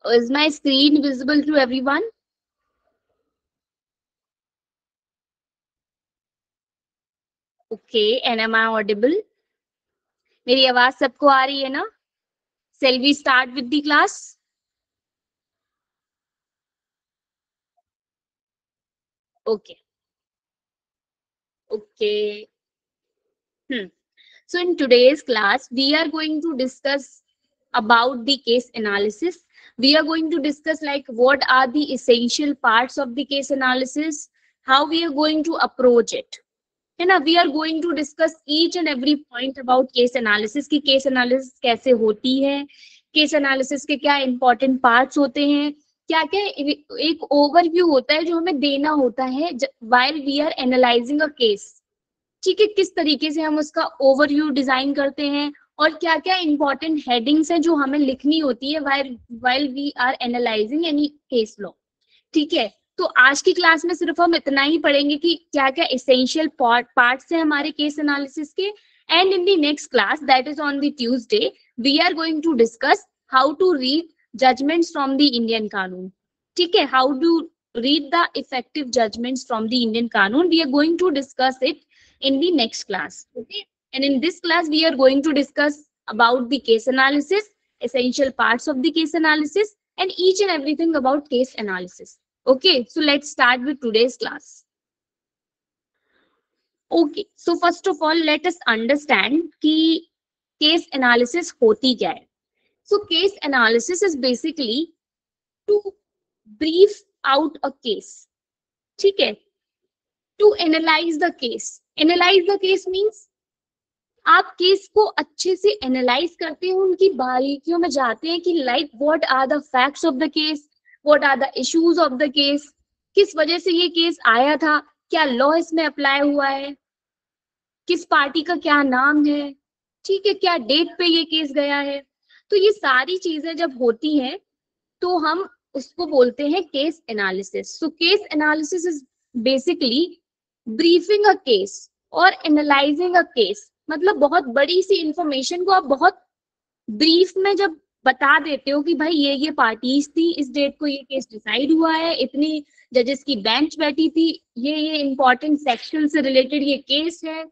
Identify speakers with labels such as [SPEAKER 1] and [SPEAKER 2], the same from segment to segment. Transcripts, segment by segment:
[SPEAKER 1] Is my screen visible to everyone? Okay, and am I audible? मेरी आवाज सबको आ रही है ना? Shall we start with the class? Okay. Okay. So in today's class, we are going to discuss about the case analysis. We are going to discuss like what are the essential parts of the case analysis, how we are going to approach it. है ना? We are going to discuss each and every point about case analysis कि case analysis कैसे होती है, case analysis के क्या important parts होते हैं, क्या क्या एक overview होता है जो हमें देना होता है while we are analyzing a case. ठीक है, किस तरीके से हम उसका ओवरव्यू डिजाइन करते हैं और क्या क्या इंपॉर्टेंट हेडिंग्स हैं जो हमें लिखनी होती है while we are analysing any case law. ठीक है, तो आज की क्लास में सिर्फ हम इतना ही पढ़ेंगे कि क्या क्या इसेंशियल पार्ट्स हैं हमारे केस एनालिसिस के. And in the next class that is on the Tuesday we are going to discuss how to read judgments from the Indian Kanoon. ठीक है, how to read the effective judgments from the Indian Kanun. We are going to discuss it in the next class. Okay, and in this class we are going to discuss about the case analysis, essential parts of the case analysis, and each and everything about case analysis. Okay, so let's start with today's class. Okay, so first of all let us understand कि case analysis होती क्या है. So case analysis is basically to brief out a case. ठीक है, to analyze the case. Analyze the case means आप case को अच्छे से एनालाइज करते हैं, उनकी बारीकियों में जाते हैं कि like what are the facts of the case, what are the issues of the case, किस वजह से ये केस आया था, क्या लॉ इसमें अप्लाई हुआ है, किस पार्टी का क्या नाम है, ठीक है, क्या डेट पे ये केस गया है. तो ये सारी चीजें जब होती हैं तो हम उसको बोलते हैं case analysis. So case analysis is basically briefing a case और एनालाइजिंग अ केस. मतलब बहुत बड़ी सी इंफॉर्मेशन को आप बहुत ब्रीफ में जब बता देते हो कि भाई ये पार्टीज थी, इस डेट को ये केस डिसाइड हुआ है, इतनी जजेस की बेंच बैठी थी, ये इंपॉर्टेंट सेक्शन से रिलेटेड ये केस है,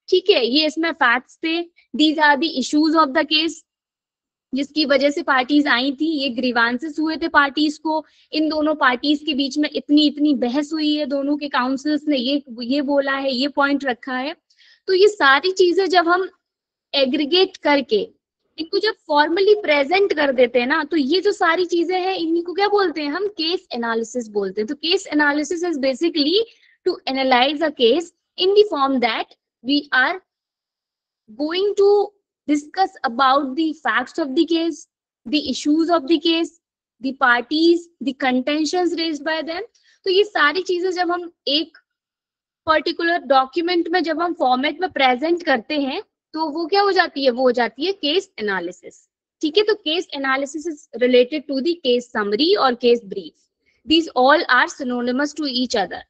[SPEAKER 1] ठीक है, ये इसमें फैक्ट्स थे, these are the issues of the case जिसकी वजह से पार्टीज आई थी, ये ग्रीवांसेस हुए थे पार्टीज को, इन दोनों पार्टीज के बीच में इतनी इतनी बहस हुई है, दोनों के काउंसिल्स ने ये बोला है, ये पॉइंट रखा है. तो ये सारी चीजें जब हम एग्रीगेट करके इनको जब फॉर्मली प्रेजेंट कर देते हैं ना, तो ये जो सारी चीजें हैं इन्हीं को क्या बोलते हैं, हम केस एनालिसिस बोलते हैं. तो case analysis is basically to analyse a case in the form that we are going to discuss about the facts of the case, the issues of the case, the parties, the contentions raised by them. तो ये सारी चीजें जब हम एक particular document में जब हम फॉर्मेट में प्रेजेंट करते हैं तो वो क्या हो जाती है, वो हो जाती है केस एनालिसिस. ठीक है, तो case analysis is related to the case summary और case brief. These all are synonymous to each other.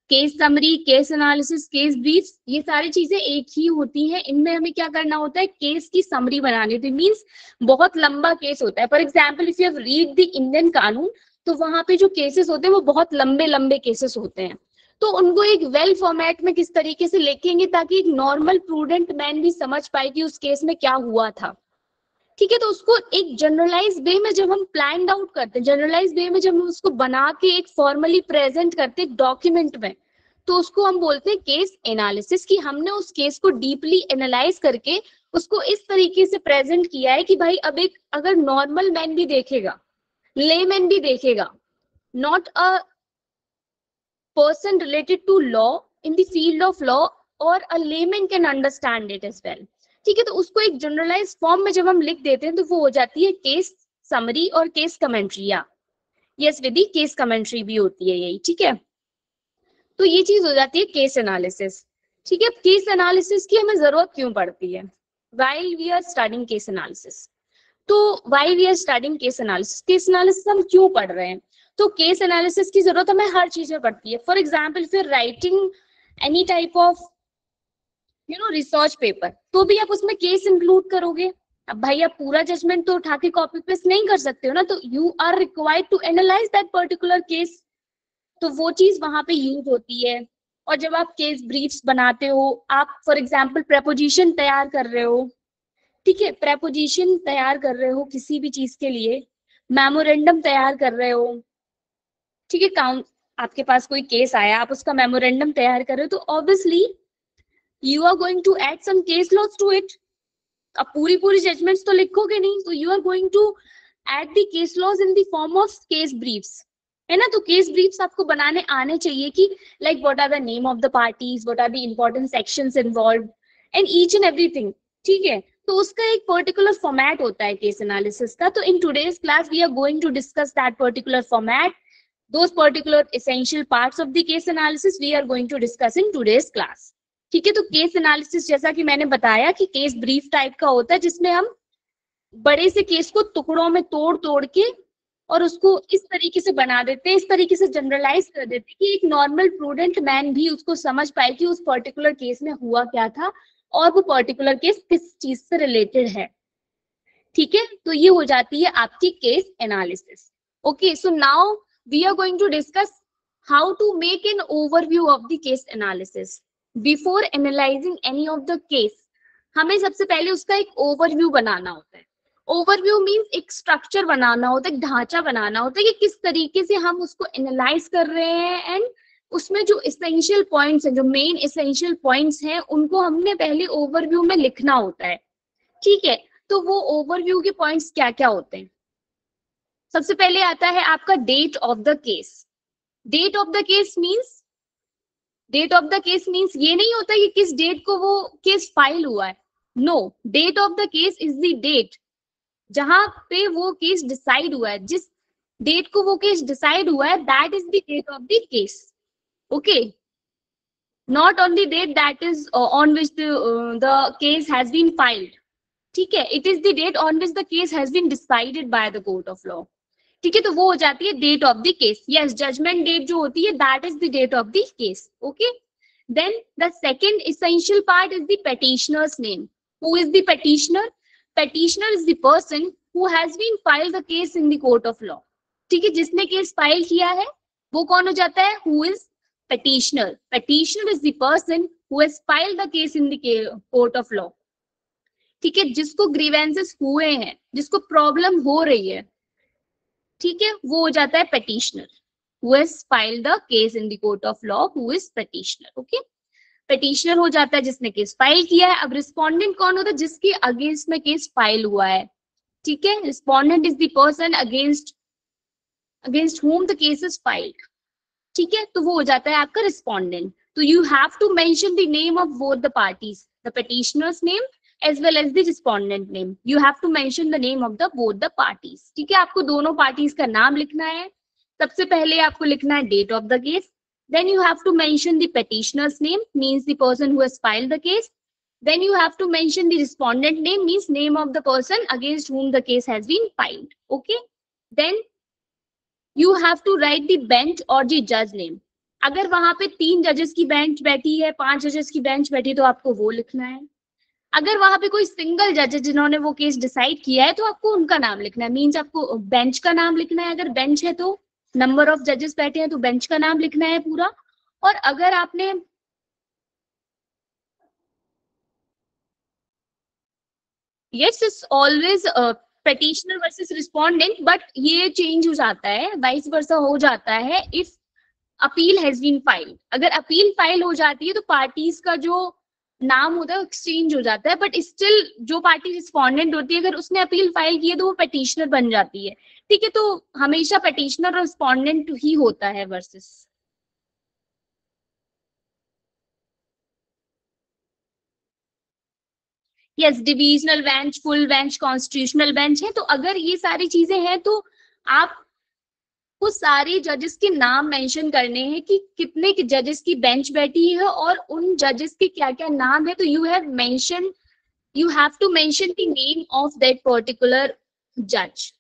[SPEAKER 1] Case summary, case analysis, case brief, ये सारी चीजें एक ही होती हैं. इनमें हमें क्या करना होता है, केस की समरी बनानी होती है. मीन्स बहुत लंबा केस होता है. For example if you have read the Indian कानून तो वहां पे जो केसेस होते हैं वो बहुत लंबे लंबे केसेस होते हैं. तो उनको एक वेल फॉर्मेट में किस तरीके से लिखेंगे ताकि एक नॉर्मल प्रूडेंट मैन भी समझ पाए कि उस केस में क्या हुआ था. ठीक है, तो उसको एक जनरलाइज वे में जब हम प्लान आउट करते हैं, जनरलाइज वे में जब हम उसको बना के एक फॉर्मली प्रेजेंट करते हैं डॉक्यूमेंट में, तो उसको हम बोलते हैं केस एनालिसिस. कि हमने उस केस को डीपली एनालाइज करके उसको इस तरीके से प्रेजेंट किया है कि भाई अब एक अगर नॉर्मल मैन भी देखेगा, लेमैन भी देखेगा, not a person related to law in the field of law or a layman can understand it as well. ठीक है, तो उसको एक जनरलाइज फॉर्म में जब हम लिख देते हैं तो वो हो जाती है केस समरी और केस कमेंट्री. या यस विधि, केस कमेंट्री भी होती है यही. ठीक है, तो ये चीज हो जाती है केस एनालिसिस. ठीक है, केस एनालिसिस की हमें जरूरत क्यों पड़ती है while we are studying case analysis. तो while we are studying case analysis हम क्यों पढ़ रहे हैं. तो केस एनालिसिस की जरूरत हमें हर चीज में पड़ती है. For example if you are writing any type of research paper तो भी आप उसमें केस इंक्लूड करोगे. अब भाई आप पूरा जजमेंट तो उठा के कॉपी पेस्ट नहीं कर सकते हो ना, तो you are required to analyse that particular case, तो वो चीज वहां पे यूज होती है। और जब आप केस ब्रीफ्स बनाते हो, आप फॉर एग्जांपल प्रेपोजिशन तैयार कर रहे हो, ठीक है, प्रेपोजिशन तैयार कर रहे हो किसी भी चीज के लिए, मेमोरेंडम तैयार कर रहे हो, ठीक है, काउंट, आपके पास कोई केस आया, आप उसका मेमोरेंडम तैयार कर रहे हो, तो obviously you are going to add some case laws to it. अब पूरी पूरी जजमेंट्स तो लिखोगे नहीं, तो you are going to add the case laws in the form of case briefs, है ना। तो केस ब्रीफ्स आपको बनाने आने चाहिए कि like what are the name of the parties, what are the important sections involved and each and everything, ठीक है। तो उसका एक पर्टिकुलर फॉर्मेट होता है केस एनालिसिस का। तो in today's class we are going to discuss that particular format, those particular essential parts of the case analysis we are going to discuss in today's class, ठीक है। तो case analysis जैसा कि मैंने बताया कि केस ब्रीफ टाइप का होता है, जिसमें हम बड़े से केस को टुकड़ों में तोड़ तोड़ के और उसको इस तरीके से बना देते हैं, इस तरीके से जनरलाइज कर देते हैं कि एक नॉर्मल प्रूडेंट मैन भी उसको समझ पाए कि उस पर्टिकुलर केस में हुआ क्या था और वो पर्टिकुलर केस किस चीज से रिलेटेड है, ठीक है। तो ये हो जाती है आपकी case analysis. Okay, so now we are going to discuss how to make an overview of the case analysis. Before analyzing any of the case, हमें सबसे पहले उसका एक ओवरव्यू बनाना होता है। ओवरव्यू मीन्स एक स्ट्रक्चर बनाना होता है, एक ढांचा बनाना होता है कि किस तरीके से हम उसको एनालाइज कर रहे हैं, एंड उसमें जो इसेंशियल पॉइंट्स हैं, जो मेन इसेंशियल पॉइंट्स हैं, उनको हमने पहले ओवरव्यू में लिखना होता है, ठीक है। तो वो ओवरव्यू के पॉइंट्स क्या क्या होते हैं? सबसे पहले आता है आपका date of the case. Date of the case means, date of the case means ये नहीं होता कि किस डेट को वो केस फाइल हुआ है। No, date of the case is the date जहां पे वो केस डिसाइड हुआ है, जिस डेट को वो केस डिसाइड हुआ है, that is the date of the case. Okay, not on the date that is on which the case has been filed, ठीक है। It is the date on which the case has been decided by the court of law, ठीक है। तो वो हो जाती है date of the case. Yes, judgment date जो होती है that is the date of the case. Okay, then the second essential part is the petitioner's name. Who is the petitioner? Petitioner is the person who has been filed the case in the court of law, ठीक है। जिसने case file किया है वो कौन हो जाता है? Who is petitioner? Petitioner is the person who has filed the case in the court of law, ठीक है। जिसको ग्रीवेंसेस हुए हैं, जिसको प्रॉब्लम हो रही है, ठीक है, वो हो जाता है petitioner, who has filed the case in the court of law, who is petitioner। Okay, petitioner हो जाता है जिसने केस फाइल किया है। अब रिस्पोंडेंट कौन होता है? जिसके अगेंस्ट में केस फाइल हुआ है, ठीक है। Respondent is the person against whom the case is filed, ठीक है। तो वो हो जाता है आपका रिस्पोंडेंट। तो you have to mention the name of both the parties, the petitioner's name as well as the respondent name. You have to mention the name of the both the parties, ठीक है। आपको दोनों parties का नाम लिखना है। सबसे पहले आपको लिखना है date of the case, then you have to mention the petitioner's name, means the person who has filed the case, then you have to mention the respondent name, means name of the person against whom the case has been filed, okay। Then you have to write the bench or the judge name. अगर वहां पे 3 जजेस की bench बैठी है, 5 जजेस की bench बैठी है, तो आपको वो लिखना है। अगर वहां पे कोई सिंगल जज है जिन्होंने वो केस डिसाइड किया है, तो आपको उनका नाम लिखना है, मींस आपको बेंच का नाम लिखना है। अगर बेंच है तो नंबर ऑफ जजेस बैठे हैं तो बेंच का नाम लिखना है पूरा। और अगर आपने yes, it's always petitioner versus respondent, but ये चेंज हो जाता है, वाइस वर्सा हो जाता है if appeal has been filed. अगर अपील फाइल हो जाती है तो पार्टीज का जो नाम होता है एक्सचेंज हो जाता है, बट स्टिल जो पार्टी रिस्पोंडेंट होती है, अगर उसने अपील फाइल की है तो वो पेटिशनर बन जाती है, ठीक है। तो हमेशा पेटिशनर और रिस्पोंडेंट ही होता है versus. Yes, divisional bench, full bench, constitutional bench है। तो अगर ये सारी चीजें हैं तो आप वो सारे जजेस के नाम मेंशन करने हैं कि कितने जजेस की बेंच बैठी है और उन जजेस के क्या क्या नाम है। तो you have to mention the name of that particular जज।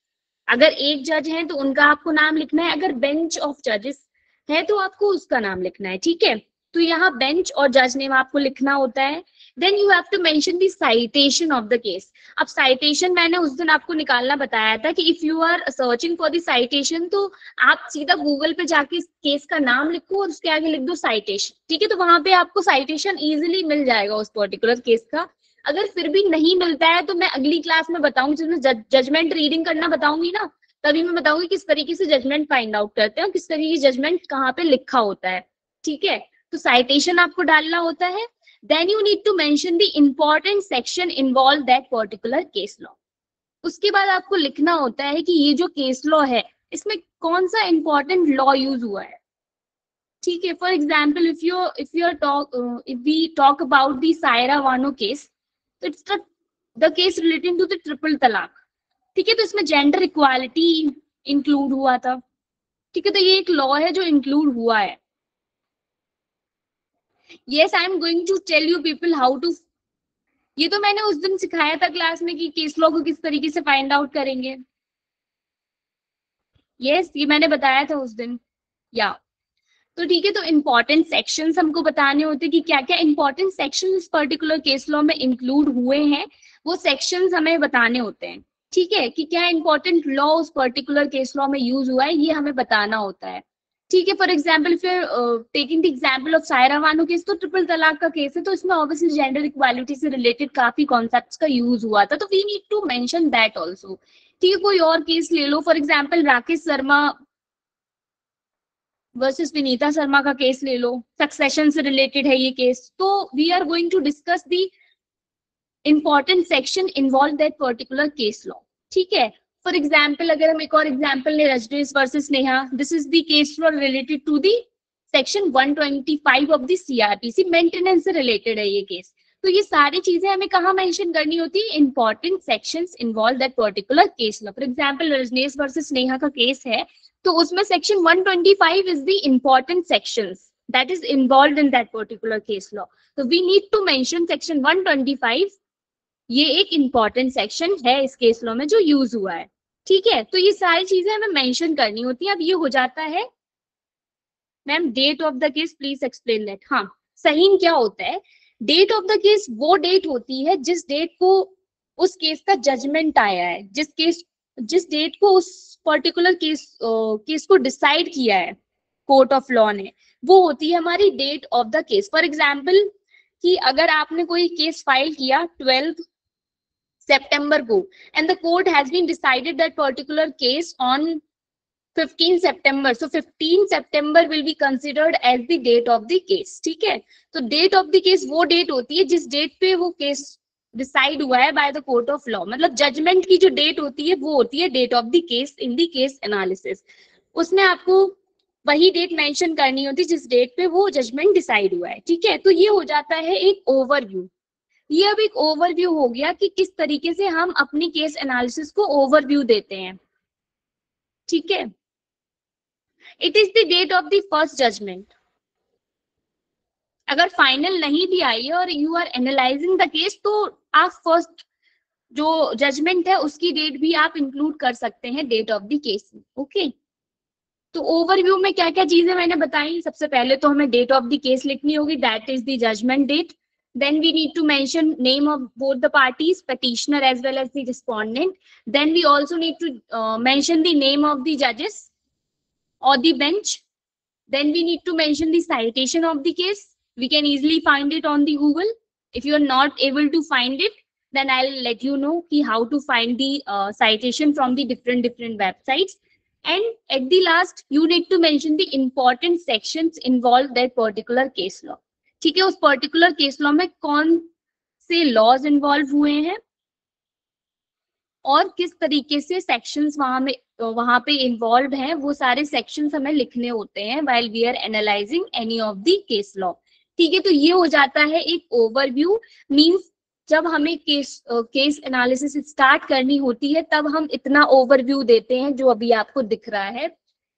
[SPEAKER 1] अगर एक जज है तो उनका आपको नाम लिखना है, अगर बेंच ऑफ जजेस है तो आपको उसका नाम लिखना है, ठीक है। तो यहाँ बेंच और जज नेम आपको लिखना होता है। Then you have to mention the citation of the case. अब साइटेशन मैंने उस दिन आपको निकालना बताया था कि if you are searching for the citation तो आप सीधा गूगल पे जाके केस का नाम लिखो और उसके आगे लिख दो साइटेशन, ठीक है, तो वहां पे आपको साइटेशन इजीली मिल जाएगा उस पर्टिकुलर केस का। अगर फिर भी नहीं मिलता है तो मैं अगली क्लास में बताऊंगी, जिसमें जजमेंट रीडिंग करना बताऊंगी ना, तभी मैं बताऊंगी किस तरीके से जजमेंट फाइंड आउट करते हैं और किस तरीके की जजमेंट कहाँ पे लिखा होता है, ठीक है। तो साइटेशन आपको डालना होता है। Then you need to mention the important section involve that particular case law. उसके बाद आपको लिखना होता है कि ये जो केस लॉ है इसमें कौन सा इंपॉर्टेंट लॉ यूज हुआ है, ठीक है। For example if we talk about the Shayara Bano case, तो it's the case relating to the triple talaq, ठीक है, तो इसमें जेंडर इक्वालिटी इंक्लूड हुआ था, ठीक है, तो ये एक लॉ है जो इंक्लूड हुआ है। Yes, I am going to tell you people how to, ये तो मैंने उस दिन सिखाया था क्लास में कि केस लॉ को किस तरीके से फाइंड आउट करेंगे। यस, ये मैंने बताया था उस दिन, या तो ठीक है। तो इंपॉर्टेंट सेक्शंस हमको बताने होते हैं कि क्या क्या इंपॉर्टेंट सेक्शन इस पर्टिकुलर केस लॉ में इंक्लूड हुए हैं, वो सेक्शंस हमें बताने होते हैं, ठीक है, कि क्या इंपॉर्टेंट लॉ उस पर्टिकुलर केस लॉ में यूज हुआ है ये हमें बताना होता है, ठीक है। फॉर एग्जाम्पल फिर taking the example of Saira Bano case, तो ट्रिपल तलाक का केस है, तो इसमें ऑब्वियसली जेंडर इक्वालिटी से रिलेटेड काफी कॉन्सेप्ट्स का यूज हुआ था, तो we need to mention that also, ठीक है। कोई और केस ले लो, for example Rakesh Sharma versus Vinita Sharma का केस ले लो, सक्सेशन से रिलेटेड है ये केस, तो we are going to discuss the important section involve that particular case law, ठीक है। फॉर एग्जाम्पल अगर हम एक और एग्जाम्पल ले, Rajneesh versus Neha, this is the case law related to the section 125 of the CRPC, maintenance से रिलेटेड है ये केस, तो ये सारी चीजें हमें कहाँ मेंशन करनी होती है, important sections involve that particular case law. For example Rajneesh versus Neha का केस है, तो उसमें section 125 is the important sections that is involved in that particular case law, so we need to mention section 125, ये एक important section है इस case law में जो यूज हुआ है, ठीक है। तो ये सारी चीजें हमें मेंशन करनी होती है। अब ये हो जाता है, ma'am date of the case please explain that. हाँ, सहीन क्या होता है, डेट ऑफ द केस वो डेट होती है जिस डेट को उस केस का जजमेंट आया है, जिस डेट को उस पर्टिकुलर केस को डिसाइड किया है कोर्ट ऑफ लॉ ने, वो होती है हमारी date of the case. For example कि अगर आपने कोई केस फाइल किया 12 September को, and the court has been decided that particular case on 15 September, so 15 September will be considered as the date of the case, ठीक है। तो date of the case वो डेट होती है जिस डेट पे वो केस डिसाइड हुआ है by the court of law, मतलब जजमेंट की जो डेट होती है वो होती है date of the case in the case analysis. उसमें आपको वही डेट मेंशन करनी होती है जिस डेट पे वो जजमेंट डिसाइड हुआ है, ठीक है। तो ये हो जाता है एक ओवरव्यू। ये अब एक ओवरव्यू हो गया कि किस तरीके से हम अपनी केस एनालिसिस को ओवरव्यू देते हैं, ठीक है। It is the date of the first judgment. अगर फाइनल नहीं भी आई है और you are analyzing the case, तो आप फर्स्ट जो जजमेंट है उसकी डेट भी आप इंक्लूड कर सकते हैं डेट ऑफ द केस में, ओके। तो ओवरव्यू में क्या क्या चीजें मैंने बताई, सबसे पहले तो हमें डेट ऑफ द केस लिखनी होगी, that is the judgment date. Then we need to mention name of both the parties, petitioner as well as the respondent. Then we also need to mention the name of the judges or the bench. Then we need to mention the citation of the case. We can easily find it on the Google. If you are not able to find it, then I'll let you know how to find the citation from the different websites. And at the last, you need to mention the important sections involved that particular case law. ठीक है, उस particular case law में कौन से laws involve हुए हैं और किस तरीके से सेक्शंस वहां पे इन्वॉल्व हैं, वो सारे सेक्शंस हमें लिखने होते हैं while we are analysing any of the case law, ठीक है। तो ये हो जाता है एक ओवरव्यू। मींस जब हमें केस एनालिसिस स्टार्ट करनी होती है तब हम इतना ओवरव्यू देते हैं जो अभी आपको दिख रहा है,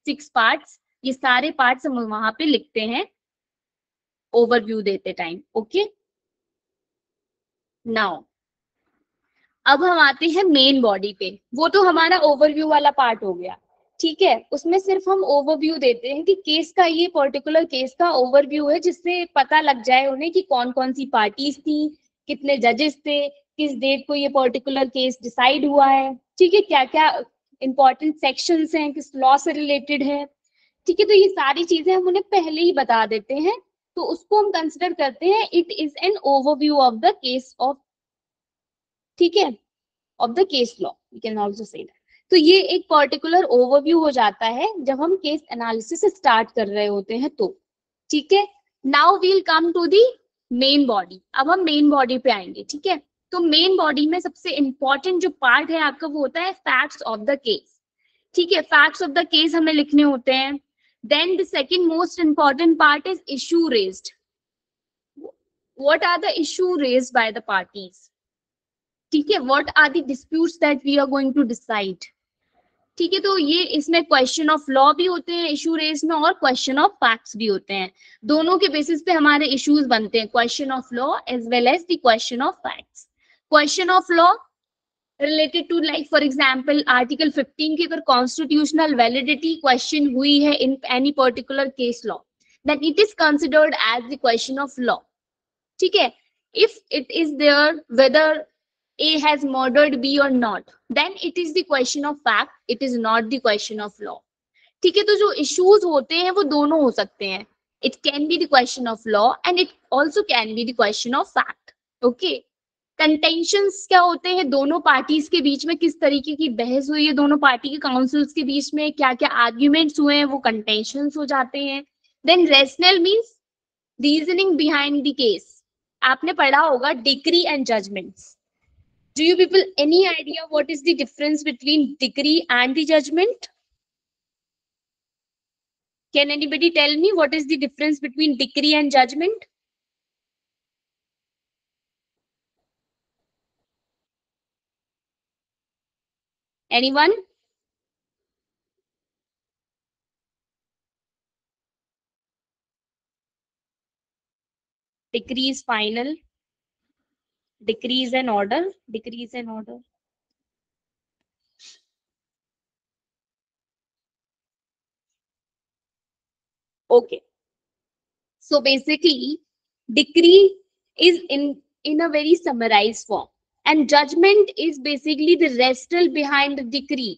[SPEAKER 1] 6 पार्ट्स, ये सारे पार्ट्स हम वहां पे लिखते हैं ओवरव्यू देते टाइम, ओके। नाउ अब हम आते हैं मेन बॉडी पे, वो तो हमारा ओवरव्यू वाला पार्ट हो गया, ठीक है। उसमें सिर्फ हम ओवरव्यू देते हैं कि केस का, ये पर्टिकुलर केस का ओवरव्यू है जिससे पता लग जाए उन्हें कि कौन कौन सी पार्टीज थी, कितने जजेस थे, किस डेट को ये पर्टिकुलर केस डिसाइड हुआ है, ठीक है, क्या क्या इंपॉर्टेंट सेक्शंस हैं, किस लॉ से रिलेटेड है, ठीक है। तो ये सारी चीजें हम उन्हें पहले ही बता देते हैं, तो उसको हम कंसिडर करते हैं it is an overview of the case of, ठीक है, of the case law, you can also say that. तो ये एक पर्टिकुलर ओवरव्यू हो जाता है जब हम केस एनालिसिस स्टार्ट कर रहे होते हैं तो, ठीक है। Now we'll come to the main body. अब हम मेन बॉडी पे आएंगे, ठीक है। तो मेन बॉडी में सबसे इंपॉर्टेंट जो पार्ट है आपका वो होता है फैक्ट्स ऑफ द केस, ठीक है। फैक्ट्स ऑफ द केस हमें लिखने होते हैं। Then the second most important part is issue raised. What are the issue raised by the parties, ठीक है, what are the disputes that we are going to decide, ठीक है। तो ये इसमें क्वेश्चन ऑफ लॉ भी होते हैं इशू रेज में, और क्वेश्चन ऑफ फैक्ट्स भी होते हैं। दोनों के बेसिस पे हमारे इश्यूज बनते हैं, question of law as well as the question of facts. Question of law related to, like for example article 15 की अगर कॉन्स्टिट्यूशनल वैलिडिटी क्वेश्चन हुई है in any particular case law, then it is considered as the question of law, ठीक है। If it is there whether A has murdered B or not, then it is the question of fact, it is not the question of law, ठीक है। तो जो issues होते हैं वो दोनों हो सकते हैं, it can be the question of law and it also can be the question of fact, okay। contentions क्या होते हैं, दोनों पार्टीज के बीच में किस तरीके की बहस हुई है, दोनों पार्टी के काउंसिल्स के बीच में क्या क्या आर्ग्यूमेंट्स हुए हैं, वो contentions हो जाते हैं। then rational means reasoning behind the case। आपने पढ़ा होगा decree and judgments। Do you people any idea what is the difference between decree and the judgment? Can anybody tell me what is the difference between decree and judgment? Anyone? Decree is final. Decree is an order. Decree is an order. Okay. So basically, decree is in a very summarized form, and judgment is basically the rationale behind the decree.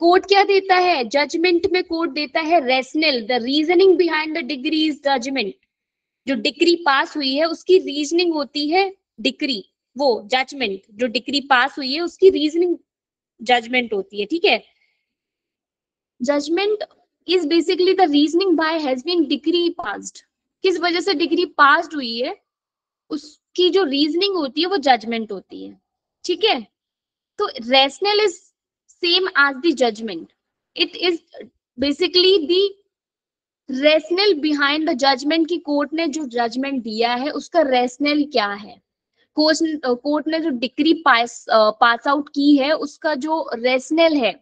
[SPEAKER 1] Court क्या देता है, judgment में court देता है rational, the reasoning behind the decree is judgment. जो decree pass हुई है उसकी रीजनिंग होती है डिग्री, वो जजमेंट, जो डिग्री पास हुई है उसकी रीजनिंग जजमेंट होती है, ठीक है। Judgment is basically the reasoning by has been decree passed, किस वजह से डिग्री पास्ड हुई है उसकी जो रीजनिंग होती है वो जजमेंट होती है, ठीक है। तो rational is same as the judgment, it is basically the rational behind the judgment, की कोर्ट ने जो जजमेंट दिया है उसका रेशनल क्या है, कोर्ट ने जो डिग्री पास आउट की है उसका जो रेशनल है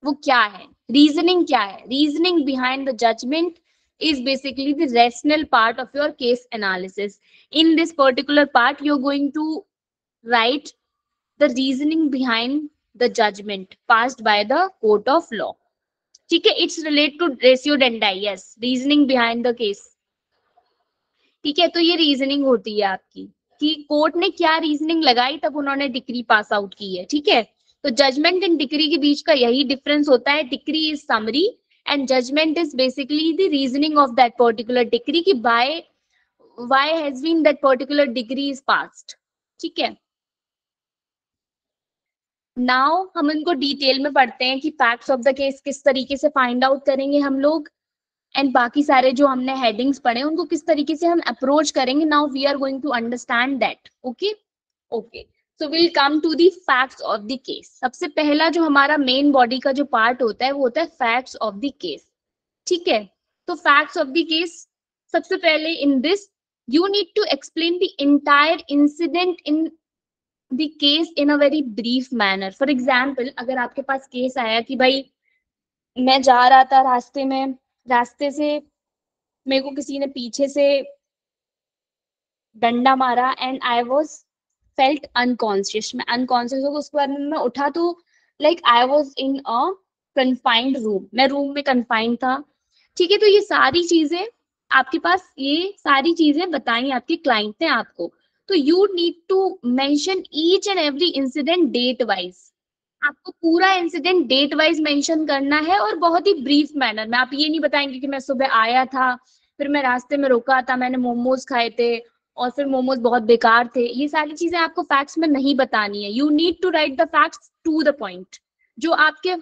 [SPEAKER 1] वो क्या है, रीजनिंग क्या है। Reasoning behind the judgment is basically the rational part of your case analysis. In this particular part, you're going to write the reasoning behind the judgment passed by the court of law. ठीक है, it's related to ratio dendi, yes, reasoning behind the case, ठीक है। तो ये reasoning होती है आपकी कि कोर्ट ने क्या रीजनिंग लगाई तब उन्होंने डिग्री पास आउट की है, ठीक है। तो जजमेंट एंड डिग्री के बीच का यही डिफरेंस होता है, degree is summary and judgment is basically the reasoning of that particular degree कि why has been that particular degree is passed, ठीक है। नाउ हम इनको डिटेल में पढ़ते हैं कि फैक्ट्स ऑफ द केस किस तरीके से फाइंड आउट करेंगे हम लोग, एंड बाकी सारे जो हमने हेडिंग्स पढ़े उनको किस तरीके से हम अप्रोच करेंगे। Now we are going to understand that, okay okay. So will come to the facts of the case. सबसे पहला जो हमारा मेन बॉडी का जो पार्ट होता है वो होता है फैक्ट्स ऑफ द केस, ठीक है। तो फैक्ट्स ऑफ द केस, सबसे पहले in this you need to explain the entire incident in the case in a very brief manner. For example, अगर आपके पास केस आया कि भाई मैं जा रहा था रास्ते में, रास्ते से मेरे को किसी ने पीछे से डंडा मारा and I was felt unconscious, मैं अनकॉन्शियस हो गया, उसके बाद में मैं उठा तो like I was in a confined room, मैं रूम में कन्फाइंड था, ठीक है। तो ये सारी चीजें आपके पास, ये सारी चीजें बताई आपके क्लाइंट ने आपको, तो you need to mention each and every incident date wise. आपको पूरा इंसिडेंट डेट वाइज मेंशन करना है और बहुत ही ब्रीफ मैनर में। आप ये नहीं बताएंगे कि मैं सुबह आया था, फिर मैं रास्ते में रुका था, मैंने मोमोज खाए थे और फिर मोमोज बहुत बेकार थे। ये सारी चीजें आपको फैक्ट्स में नहीं बतानी है। You need to write the facts to the point. जो आपके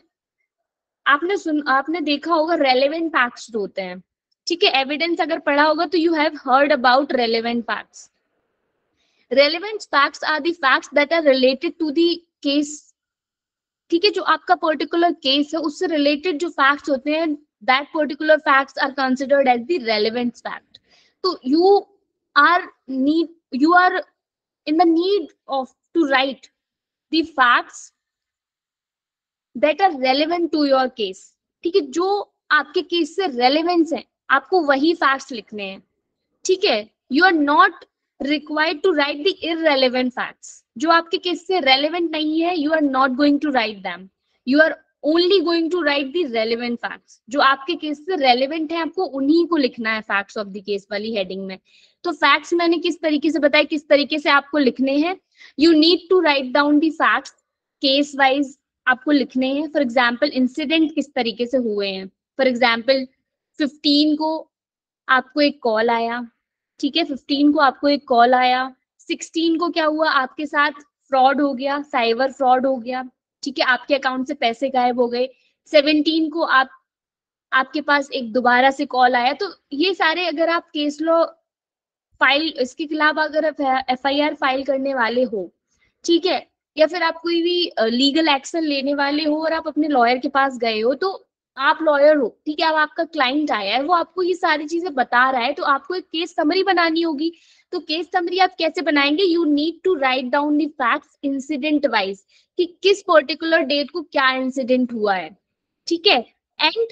[SPEAKER 1] आपने देखा होगा रेलेवेंट फैक्ट्स होते हैं, ठीक है। एविडेंस अगर पढ़ा होगा तो you have heard about relevant facts. Relevant facts are the facts that are related to the case, ठीक है। जो आपका पर्टिकुलर केस है उससे रिलेटेड जो फैक्ट्स होते हैं, that particular facts are considered as the relevant fact. तो you are in the need of to write the facts that are relevant to your case, ठीक है। जो आपके केस से रेलेवेंस है आपको वही फैक्ट्स लिखने हैं, ठीक है। You are not required to write the irrelevant facts. जो आपके केस से रेलेवेंट नहीं है, you are not going to write them, you are only going to write the relevant facts. जो आपके केस से रेलेवेंट है आपको उन्हीं को लिखना है फैक्ट्स ऑफ द केस वाली हेडिंग में। तो फैक्ट्स मैंने किस तरीके से बताया, किस तरीके से आपको लिखने हैं। You need to write down the facts case wise आपको लिखने हैं। फॉर एग्जाम्पल इंसिडेंट किस तरीके से हुए हैं। फॉर एग्जाम्पल 15 को आपको एक कॉल आया, ठीक है। 15 को आपको एक कॉल आया। 16 को क्या हुआ, आपके साथ फ्रॉड हो गया, साइबर फ्रॉड हो गया, ठीक है। आपके अकाउंट से पैसे गायब हो गए। 17 को आपके पास एक दोबारा से कॉल आया। तो ये सारे अगर आप केस लॉ फाइल इसके खिलाफ अगर FIR फाइल करने वाले हो, ठीक है, या फिर आप कोई भी लीगल एक्शन लेने वाले हो और आप अपने लॉयर के पास गए हो, तो आप लॉयर हो, ठीक है। अब आपका क्लाइंट आया है, वो आपको ये सारी चीजें बता रहा है, तो आपको एक केस समरी बनानी होगी। तो केस समरी आप कैसे बनाएंगे, you need to write down the facts incident wise, कि किस पर्टिकुलर डेट को क्या इंसिडेंट हुआ है, ठीक है। And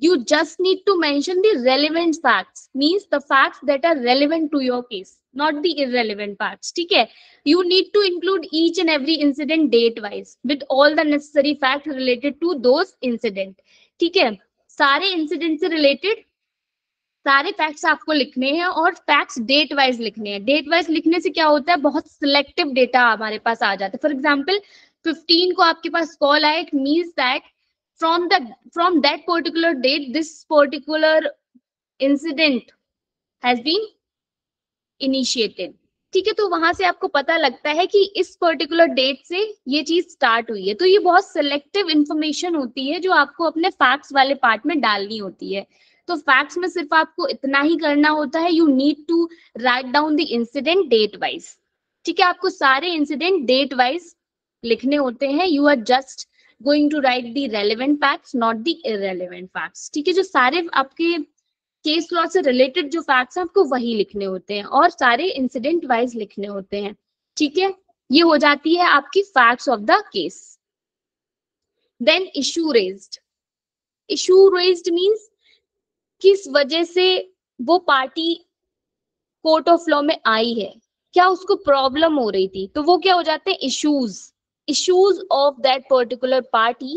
[SPEAKER 1] you just need to mention the relevant facts, means the facts that are relevant to your case, not the irrelevant facts, ठीक है। You need to include each and every incident date wise with all the necessary facts related to those incident, ठीक है। सारे incident से related सारे facts आपको लिखने हैं और फैक्ट्स डेट वाइज लिखने हैं। डेट वाइज लिखने से क्या होता है, बहुत सिलेक्टिव डेटा हमारे पास आ जाता है। फॉर एग्जाम्पल 15 को आपके पास कॉल आया, it means that from that particular date this particular incident has been initiated, ठीक है। तो वहां से आपको पता लगता है कि इस पर्टिकुलर डेट से ये चीज स्टार्ट हुई है। तो ये बहुत सिलेक्टिव इंफॉर्मेशन होती है जो आपको अपने फैक्ट्स वाले पार्ट में डालनी होती है। तो फैक्ट्स में सिर्फ आपको इतना ही करना होता है, you need to write down the incident date wise, ठीक है। आपको सारे इंसिडेंट डेट वाइज लिखने होते हैं। You are just going to write the relevant facts, not the irrelevant facts, ठीक है। जो सारे आपके केस लॉ से रिलेटेड जो फैक्ट्स हैं आपको वही लिखने होते हैं और सारे इंसिडेंट वाइज लिखने होते हैं, ठीक है। ये हो जाती है आपकी facts of the case. Then issue raised. Issue raised means किस वजह से वो पार्टी कोर्ट ऑफ लॉ में आई है, क्या उसको प्रॉब्लम हो रही थी, तो वो क्या हो जाते हैं issues of that particular party,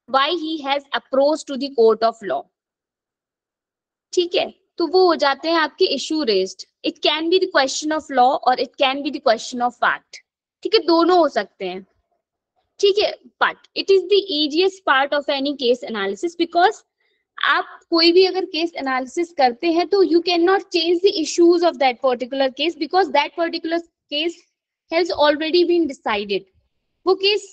[SPEAKER 1] why he has approached to the court of law, ठीक है। तो वो हो जाते हैं आपके issue raised. It can be the question of law और it can be the question of fact, ठीक है, दोनों हो सकते हैं, ठीक है। But it is the easiest part of any case analysis, because आप कोई भी अगर केस एनालिसिस करते हैं तो you can not change the issues of that particular case, because that particular case has already been decided. वो case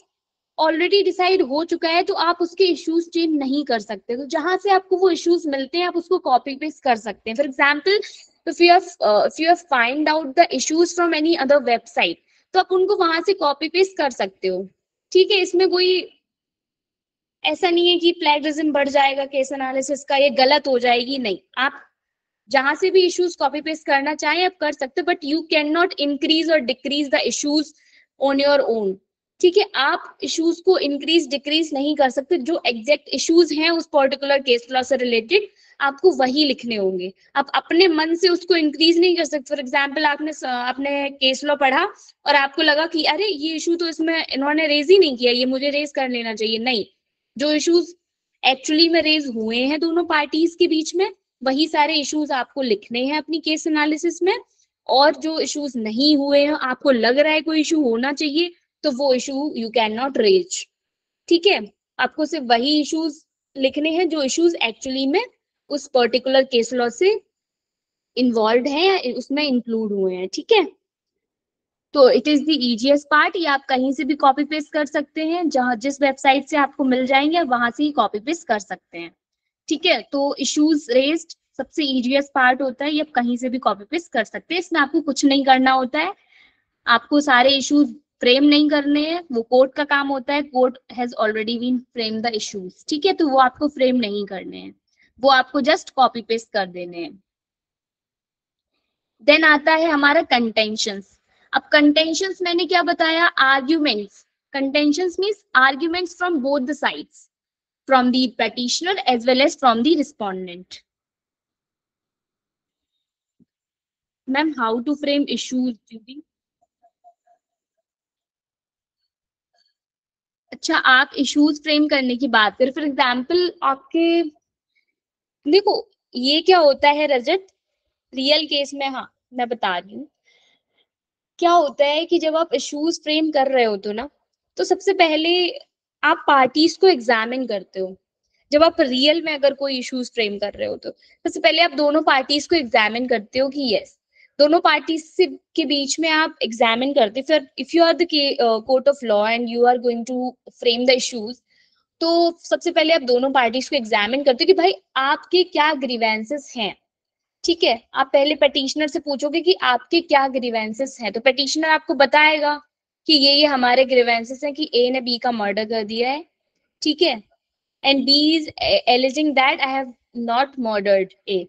[SPEAKER 1] already decide हो चुका है, तो आप उसके इश्यूज चेंज नहीं कर सकते। तो जहां से आपको वो इश्यूज मिलते हैं आप उसको कॉपी पेस्ट कर सकते हैं। For example if you have find out the issues from any other website, तो आप उनको वहां से कॉपी पेस्ट कर सकते हो, ठीक है। इसमें कोई ऐसा नहीं है कि प्लेगरिज्म बढ़ जाएगा केस एनालिसिस का, ये गलत हो जाएगी, नहीं। आप जहां से भी इश्यूज कॉपी पेस्ट करना चाहें आप कर सकते हो, but you can not increase और decrease the issues on your own, ठीक है। आप इश्यूज को इंक्रीज डिक्रीज नहीं कर सकते। जो एग्जैक्ट इश्यूज हैं उस पर्टिकुलर केस लॉ से रिलेटेड आपको वही लिखने होंगे। आप अपने मन से उसको इंक्रीज नहीं कर सकते। फॉर एग्जाम्पल आपने केस लॉ पढ़ा और आपको लगा कि अरे ये इशू तो इसमें इन्होंने रेज ही नहीं किया, ये मुझे रेज कर लेना चाहिए, नहीं। जो इश्यूज एक्चुअली में रेज हुए हैं दोनों पार्टीज के बीच में, वही सारे इश्यूज आपको लिखने हैं अपनी केस एनालिसिस में, और जो इश्यूज नहीं हुए हैं, आपको लग रहा है कोई इशू होना चाहिए, तो वो issue you can not raise. ठीक है, आपको सिर्फ वही इश्यूज लिखने हैं जो इश्यूज एक्चुअली में उस पर्टिकुलर केस लॉ से इन्वॉल्व हैं या उसमें इंक्लूड हुए हैं। ठीक है, तो it is the easiest part. ये आप कहीं से भी कॉपी पेस्ट कर सकते हैं, जहां जिस वेबसाइट से आपको मिल जाएंगे वहां से ही कॉपी पेस्ट कर सकते हैं। ठीक है, तो इश्यूज रेज्ड सबसे इजीएस्ट पार्ट होता है, ये आप कहीं से भी कॉपी पेस्ट कर सकते हैं। इसमें आपको कुछ नहीं करना होता है, आपको सारे इश्यूज फ्रेम नहीं करने हैं, वो कोर्ट का काम होता है। Court has already been frame the issues. ठीक है, तो वो आपको फ्रेम नहीं करने हैं, वो आपको जस्ट कॉपी पेस्ट कर देने हैं। देन आता है हमारा कंटेंशंस। अब कंटेंशंस मैंने क्या बताया, arguments. Contentions means arguments from both the sides, from the petitioner as well as from the respondent. Ma'am, how to frame issues दीदी? अच्छा, आप इश्यूज फ्रेम करने की बात करें, फॉर एग्जाम्पल आपके, देखो ये क्या होता है रजत, रियल केस में, हाँ मैं बता रही हूँ क्या होता है कि जब आप इश्यूज फ्रेम कर रहे होते हो ना, तो सबसे पहले आप पार्टीज को एग्जामिन करते हो। जब आप रियल में अगर कोई इश्यूज फ्रेम कर रहे हो तो सबसे पहले आप दोनों पार्टीज को एग्जामिन करते हो कि यस, दोनों पार्टीज से के बीच में आप एग्जामिन करते हो। फिर if you are the court of law and you are going to frame the issues, तो सबसे पहले आप दोनों पार्टीज को एग्जामिन करते हो कि भाई आपके क्या ग्रीवेंसेस हैं। ठीक है, आप पहले पेटिशनर से पूछोगे कि आपके क्या ग्रीवेंसेस हैं, तो पेटिशनर आपको बताएगा कि ये हमारे ग्रीवेंसेस हैं कि ए ने बी का मर्डर कर दिया है। ठीक है, and B is alleging that I have not murdered A.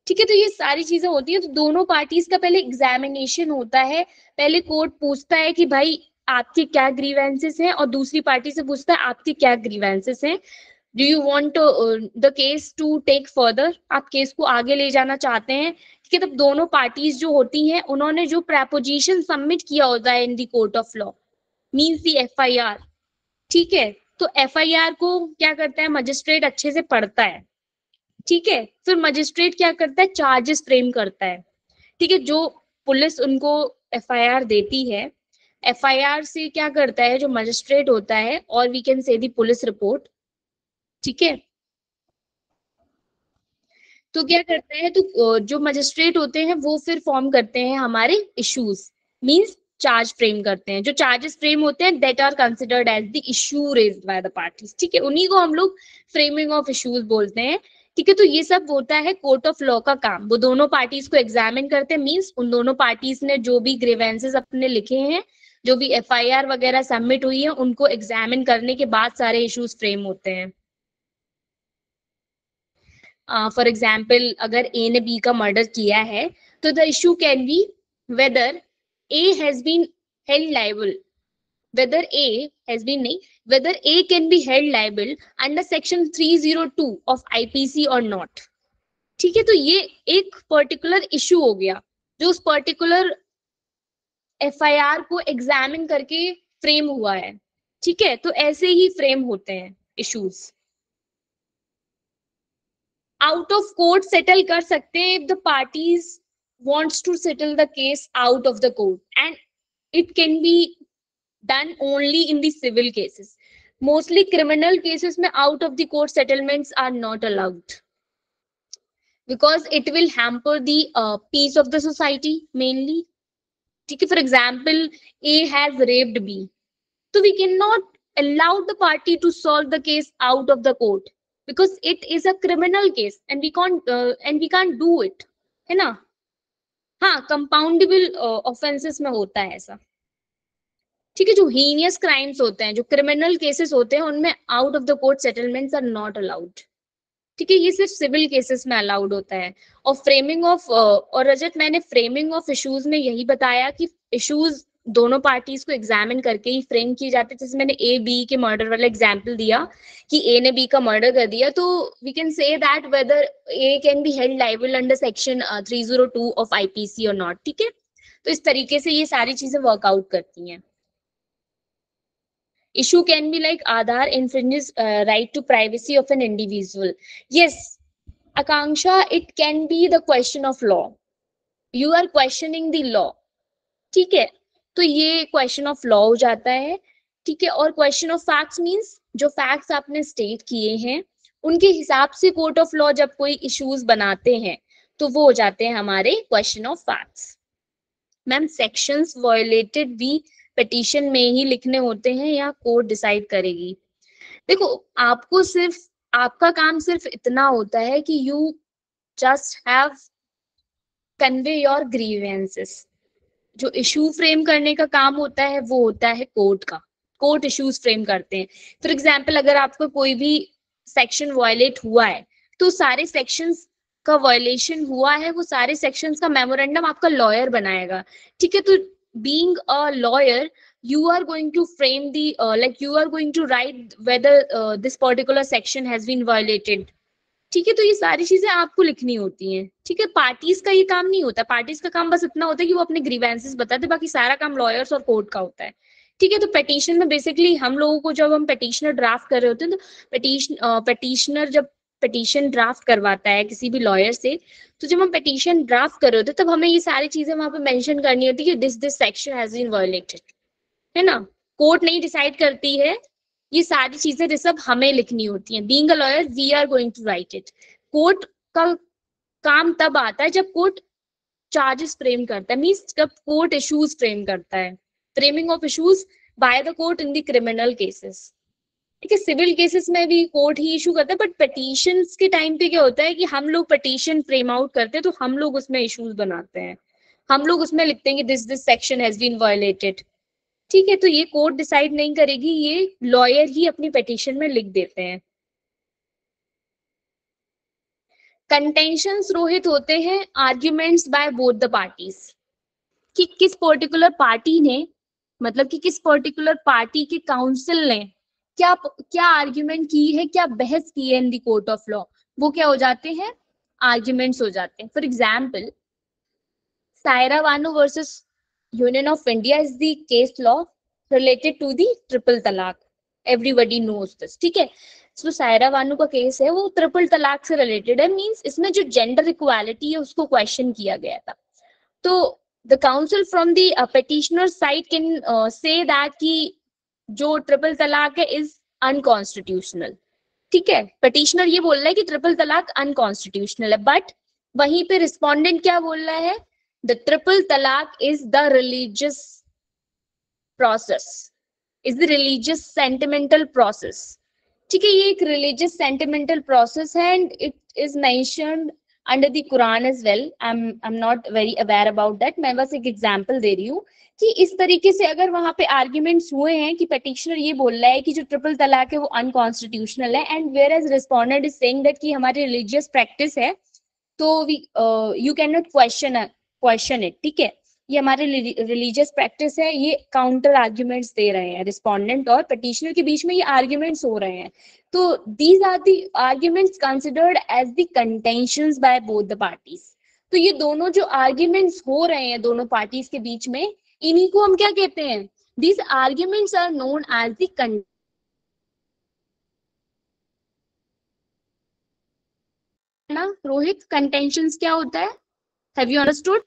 [SPEAKER 1] ठीक है, तो ये सारी चीजें होती है, तो दोनों पार्टीज का पहले एग्जामिनेशन होता है। पहले कोर्ट पूछता है कि भाई आपके क्या ग्रीवेंसेस हैं, और दूसरी पार्टी से पूछता है आपके क्या ग्रीवेंसेस हैं। Do you want the case to take further, आप केस को आगे ले जाना चाहते हैं। ठीक है, तब दोनों पार्टीज जो होती हैं उन्होंने जो प्रपोजिशन सबमिट किया होता है in the court of law, means the FIR. ठीक है, तो एफआईआर को क्या करता है, मजिस्ट्रेट अच्छे से पढ़ता है। ठीक है, फिर मजिस्ट्रेट क्या करता है, चार्जेस फ्रेम करता है। ठीक है, जो पुलिस उनको एफआईआर देती है, एफआईआर से क्या करता है जो मजिस्ट्रेट होता है, और वी कैन से दी पुलिस रिपोर्ट। ठीक है, तो क्या करता है, तो जो मजिस्ट्रेट होते हैं वो फिर फॉर्म करते हैं हमारे इश्यूज, मींस चार्ज फ्रेम करते हैं। जो चार्जेस फ्रेम होते हैं that are considered as the issue raised by the parties. ठीक है, उन्हीं को हम लोग फ्रेमिंग ऑफ इश्यूज बोलते हैं। ठीक है, तो ये सब होता है कोर्ट ऑफ लॉ का काम। वो दोनों पार्टीज को एग्जामिन करते हैं, मींस उन दोनों पार्टीज ने जो भी ग्रीवेंसेस अपने लिखे हैं, जो भी एफआईआर वगैरह सबमिट हुई है, उनको एग्जामिन करने के बाद सारे इश्यूज फ्रेम होते हैं। फॉर एग्जाम्पल अगर ए ने बी का मर्डर किया है, तो the issue can be whether A has been held liable, whether A has been नहीं, whether A can be held liable under section 302 of IPC or not। ठीक है, तो ये एक पर्टिकुलर इशू हो गया जो उस पर्टिकुलर एफआईआर को एग्जामिन करके फ्रेम हुआ है। ठीक है, तो ऐसे ही फ्रेम होते हैं issues. Out of court settle कर सकते हैं if the parties wants to settle the case out of the court, and it can be done only in the civil cases. Mostly criminal cases में out of the court settlements are not allowed because it will hamper the peace of the society mainly. ठीक है, for example A has raped B, so we cannot allow the party to solve the case out of the court because it is a criminal case and we can't do it, है ना। हाँ, compoundable offences में होता है ऐसा। ठीक है, जो हीनियस क्राइम्स होते हैं, जो क्रिमिनल केसेस होते हैं, उनमें out of the court settlements are not allowed. ठीक है, ये सिर्फ सिविल केसेस में अलाउड होता है। और फ्रेमिंग ऑफ और रजत, मैंने फ्रेमिंग ऑफ इश्यूज में यही बताया कि इश्यूज दोनों पार्टीज को एग्जामिन करके ही फ्रेम किए जाते हैं। जैसे मैंने ए बी के मर्डर वाला एग्जाम्पल दिया कि ए ने बी का मर्डर कर दिया, तो we can say that whether A can be held liable under section 302 of IPC और नॉट। ठीक है, तो इस तरीके से ये सारी चीजें वर्कआउट करती हैं। Issue can be like Aadhaar infringes right to privacy of an individual. Yes, Akanksha, it can be the question of law. You are questioning the law, ठीक है, तो ये क्वेश्चन ऑफ लॉ हो जाता है, ठीक है। और क्वेश्चन ऑफ फैक्ट्स मींस जो फैक्ट्स आपने स्टेट किए हैं उनके हिसाब से कोर्ट ऑफ लॉ जब कोई इश्यूज बनाते हैं तो वो हो जाते हैं हमारे question of facts. Ma'am sections violated भी पिटीशन में ही लिखने होते हैं या कोर्ट डिसाइड करेगी? देखो, आपको सिर्फ, आपका काम सिर्फ इतना होता है कि you just have convey your grievances. जो इशू फ्रेम करने का काम होता है वो होता है कोर्ट का। कोर्ट इश्यूज फ्रेम करते हैं। फॉर एग्जाम्पल, अगर आपका कोई भी सेक्शन वायलेट हुआ है तो सारे सेक्शंस का वायलेशन हुआ है, वो सारे सेक्शंस का मेमोरेंडम आपका लॉयर बनाएगा, ठीक है। तो being a lawyer, you are going to frame the like you are going to write whether this particular section has been violated, ठीक है। तो ये सारी चीजें आपको लिखनी होती हैं, ठीक है। पार्टीज का ये काम नहीं होता, पार्टीज का काम बस इतना होता है कि वो अपने ग्रीवेंसेस बताते, बाकी सारा काम लॉयर्स और कोर्ट का होता है, ठीक है। तो पेटिशन में बेसिकली हम लोगों को, जब हम पेटिशनर ड्राफ्ट कर रहे होते हैं तो पेटिशनर जब पेटिशन ड्राफ्ट करवाता है किसी भी लॉयर से, तो जब हम पेटिशन ड्राफ्ट कर रहे होते हैं तब हमें ये सारी चीजें वहां पे मेंशन करनी होती है कि this section has been violated, है ना। कोर्ट नहीं डिसाइड करती है, ये सारी चीजें ऋषभ हमें लिखनी होती हैं। Being a lawyer we are going to write it. Court का काम तब आता है जब कोर्ट चार्जेस फ्रेम करता है, मींस जब कोर्ट इश्यूज फ्रेम करता है, framing of issues by the court in the criminal cases, ठीक है। सिविल केसेस में भी कोर्ट ही इशू करता है, बट पिटीशंस के टाइम पे क्या होता है कि हम लोग पिटीशन फ्रेम आउट करते हैं तो हम लोग उसमें इश्यूज बनाते हैं, हम लोग उसमें लिखते हैं कि this section has been violated, ठीक है। तो ये कोर्ट डिसाइड नहीं करेगी, ये लॉयर ही अपनी पिटीशन में लिख देते हैं। कंटेंशंस रोहित होते हैं arguments bye both the parties, कि किस पर्टिकुलर पार्टी ने, मतलब कि किस पर्टिकुलर पार्टी के काउंसिल ने क्या क्या आर्ग्यूमेंट की है, क्या बहस की है in the court of law, वो क्या हो जाते हैं, आर्ग्यूमेंट्स हो जाते हैं। For example, Saira Bano versus union of India is the case law related to the triple talaq, everybody knows this, ठीक है। सो सायरा बानो का केस है वो ट्रिपल तलाक से रिलेटेड है, मींस इसमें जो जेंडर इक्वालिटी है उसको क्वेश्चन किया गया था। तो the council from the petitioner side can say that कि जो ट्रिपल तलाक है इज अनकॉन्स्टिट्यूशनल, ठीक है। पिटिशनर ये बोल रहा है कि ट्रिपल तलाक अनकॉन्स्टिट्यूशनल है, बट वहीं पे रिस्पोंडेंट क्या बोल रहा है, the triple talaq is the religious process, is the religious sentimental process, ठीक है। ये एक रिलीजियस सेंटिमेंटल प्रोसेस है and it is mentioned under the Quran as well. I am not very aware about that, मैं बस एक एग्जांपल दे रही हूँ कि इस तरीके से अगर वहां पे आर्ग्यूमेंट्स हुए हैं कि पिटिशनर ये बोल रहा है कि जो ट्रिपल तलाक है वो अनकॉन्स्टिट्यूशनल है and where as respondent is saying that कि हमारी रिलीजियस प्रैक्टिस है, तो you can not question it, ठीक है। ये हमारे रिलीजियस प्रैक्टिस है, ये काउंटर आर्ग्यूमेंट्स दे रहे हैं रिस्पोंडेंट और पिटिशनर के बीच में, ये आर्ग्यूमेंट्स हो रहे हैं। तो these are the arguments considered as the contentions by both the parties. तो ये दोनों जो आर्ग्यूमेंट्स हो रहे हैं दोनों पार्टीज के बीच में, इन्हीं को हम क्या कहते हैं, these arguments are known as the, ना रोहित, कंटेंशंस क्या होता है, have you understood?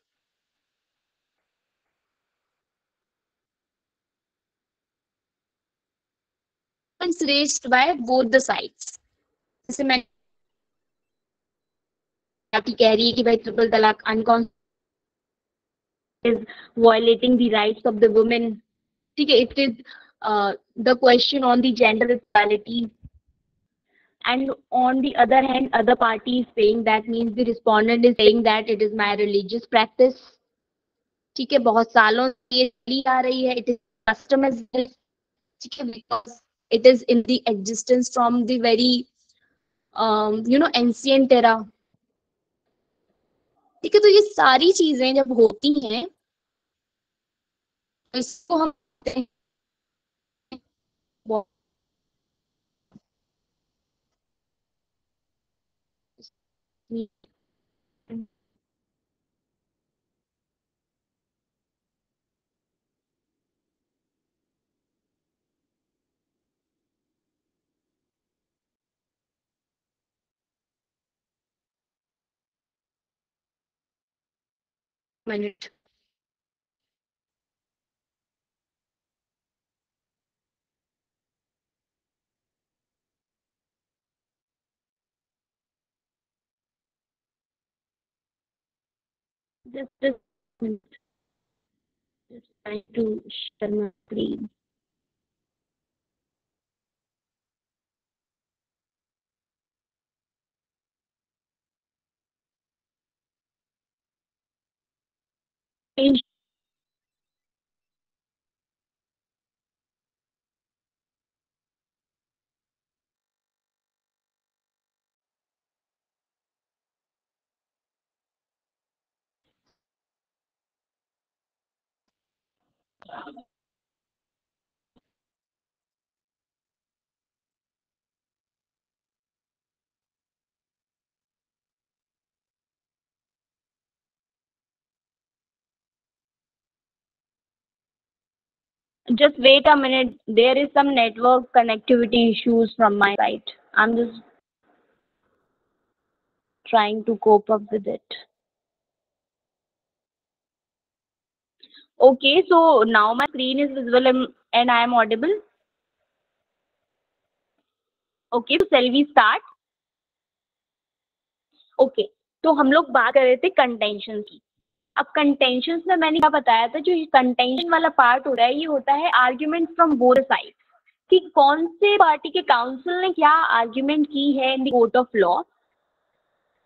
[SPEAKER 1] Raised by both the sides. जैसे मैं आपकी कह रही है कि भाई ट्रिपल तलाक unconstitutional is violating the rights of the women, ठीक है। It is the question on the gender equality, and on the other hand other party is saying, that means the respondent is saying that it is my religious practice, ठीक है। बहुत सालों से ये चली आ रही है, it is custom as well, ठीक है, because it is in the existence from the very ancient era, ठीक है। तो ये सारी चीजें जब होती हैं तो इसको हम minute. Just minute. Just trying to share my screen. Just wait a minute. There is some network connectivity issues from my side. I'm just trying to cope up with it. Okay, so now my screen is visible and I am audible. Okay, so shall we start? Okay तो हम लोग बात कर रहे थे contention की. अब contention में मैंने क्या बताया था, जो कंटेंशन वाला पार्ट हो रहा है ये होता है आर्ग्यूमेंट फ्रॉम बोथ साइड, कि कौन से पार्टी के काउंसिल ने क्या आर्ग्यूमेंट की है in the court of law.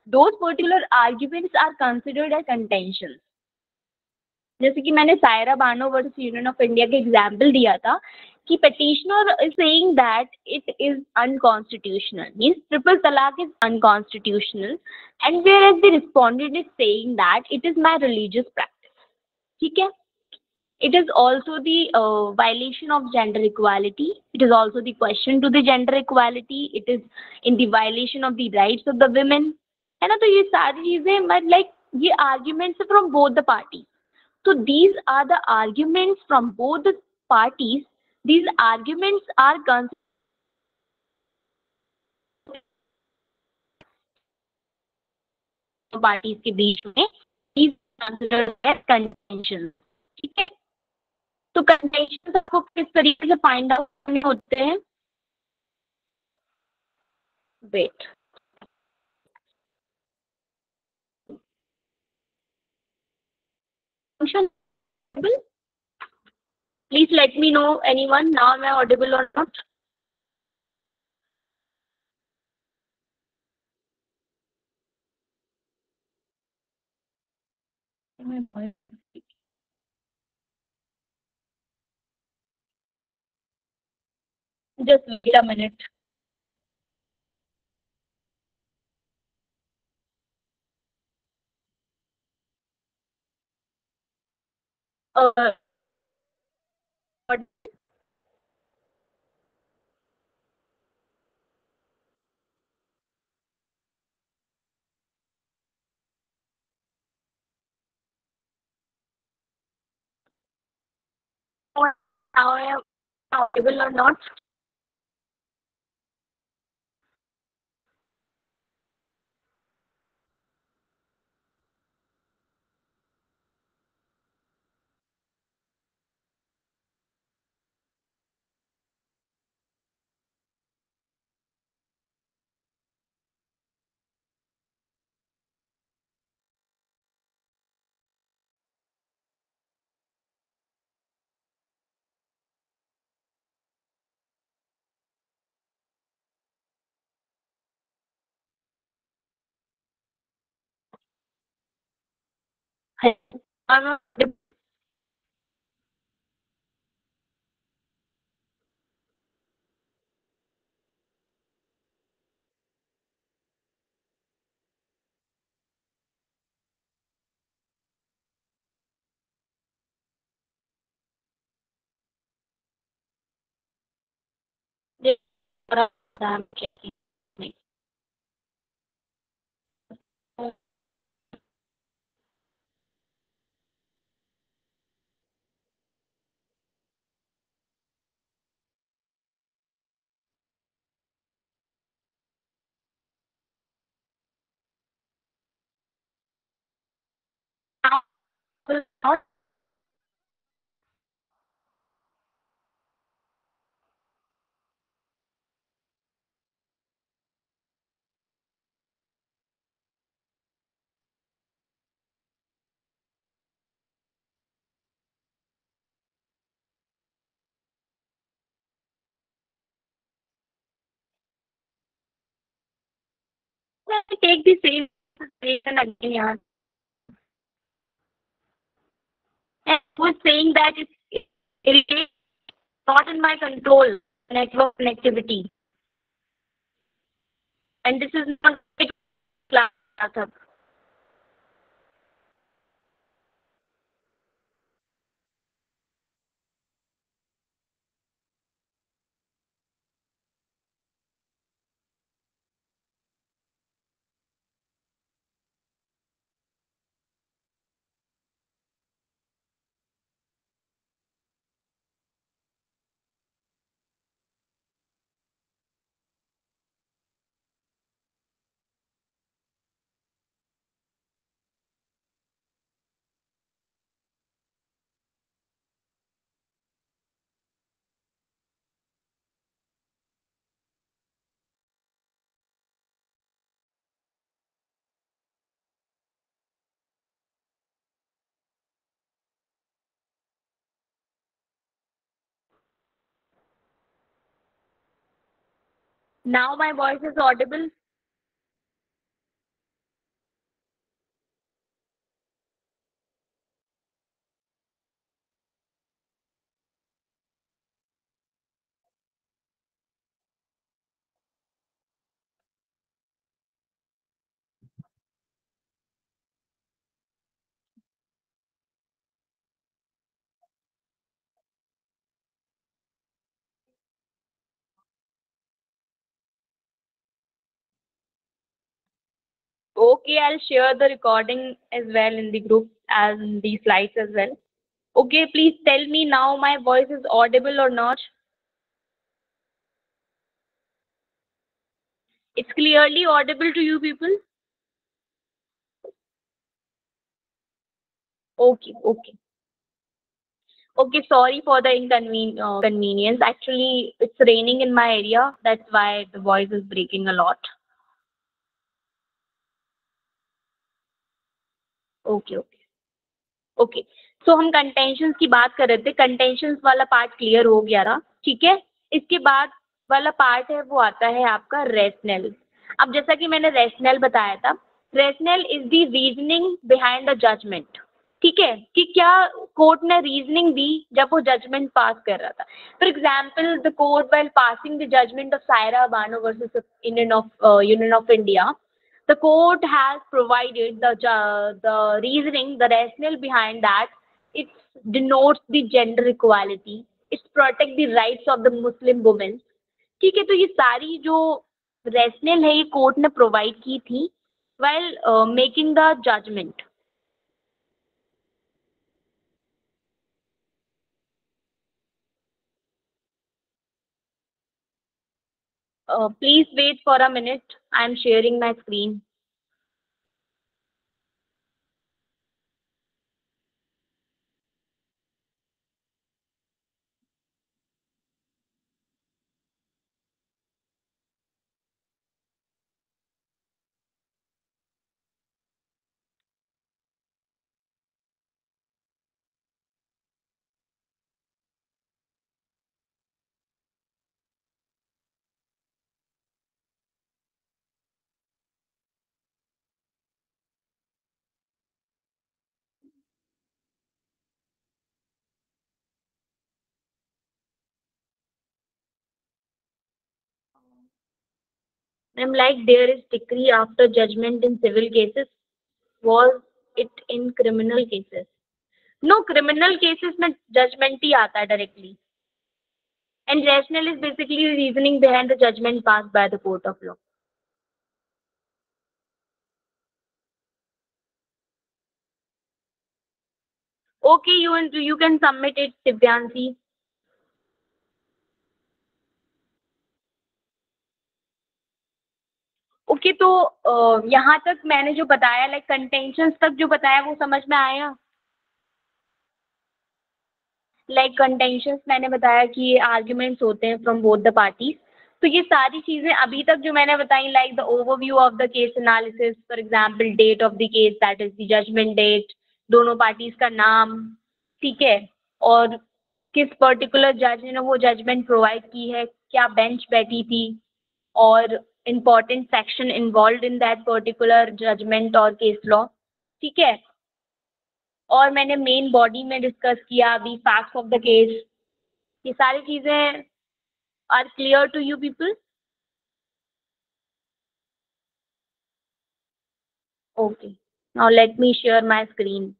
[SPEAKER 1] Those particular arguments are considered as contention. जैसे कि मैंने Saira Bano versus union of India के एग्जाम्पल दिया था कि petitioner is saying that it is unconstitutional, means triple talaq is unconstitutional, and whereas the respondent is saying that it is my religious practice. ठीक है. It is also the violation of gender equality. It is also the question to the gender equality. It is in the violation of the rights of the women. है ना. तो ये सारी चीजें मतलब like ये arguments from both the party. So these are the arguments from both the parties. These arguments are considered parties के बीच में. These are considered as contentions. ठीक है. तो contentions आपको किस तरीके से फाइंड आउट करने होते हैं? Wait. Function audible? Please let me know anyone now am I audible or not. Just wait a minute. What now I am audible or not? I'm audible. I'm checking. Now I take the same situation again, yeah. And I was saying that it is not in my control, network connectivity. And this is not a class. Now my voice is audible. Okay, I'll share the recording as well in the group and the slides as well. Okay, please tell me now my voice is audible or not. It's clearly audible to you people? Okay, okay. Okay, sorry for the inconvenience. Actually, it's raining in my area. That's why the voice is breaking a lot. Okay, okay. Okay, so हम contentions की बात कर रहे थे। Contentions वाला part clear हो गया था, ठीक है। इसके बाद वाला पार्ट है वो आता है आपका रेशनल। अब जैसा कि मैंने रेशनल बताया था, rational is the reasoning behind the judgement, ठीक है, कि क्या कोर्ट ने रीजनिंग दी जब वो जजमेंट पास कर रहा था। For example, the court while passing the judgment of Saira Bano versus union of India, the court has provided the reasoning, the rationale behind that. It denotes the gender equality, it protect the rights of the Muslim women, ठीक है। तो ये सारी जो rational है ये court ने provide की थी while making the judgment. Please wait for a minute, I am sharing my screen. I'm like, there is decree after judgment in civil cases, was it in criminal cases? No, criminal cases में judgment ही आता है directly, and rational is basically reasoning behind the judgment pass by the court of law. Okay, you can submit it Divyanshi. Okay, तो यहाँ तक मैंने जो बताया, लाइक कंटेंशंस तक जो बताया वो समझ में आया। लाइक कंटेंशंस मैंने बताया कि ये आर्ग्यूमेंट्स होते हैं फ्रॉम बोथ द पार्टीज। तो ये सारी चीजें अभी तक जो मैंने बताई, like the overview of the case analysis, for example date of the case, that is the judgment date, दोनों पार्टीज का नाम, ठीक है, और किस पर्टिकुलर जज ने वो जजमेंट प्रोवाइड की है, क्या बेंच बैठी थी, और important section involve in that particular judgment और केस लॉ, ठीक है। और मैंने मेन बॉडी में डिस्कस किया अभी फैक्ट्स ऑफ द केस। ये सारी चीजें are clear to you people? Okay, now let me share my screen.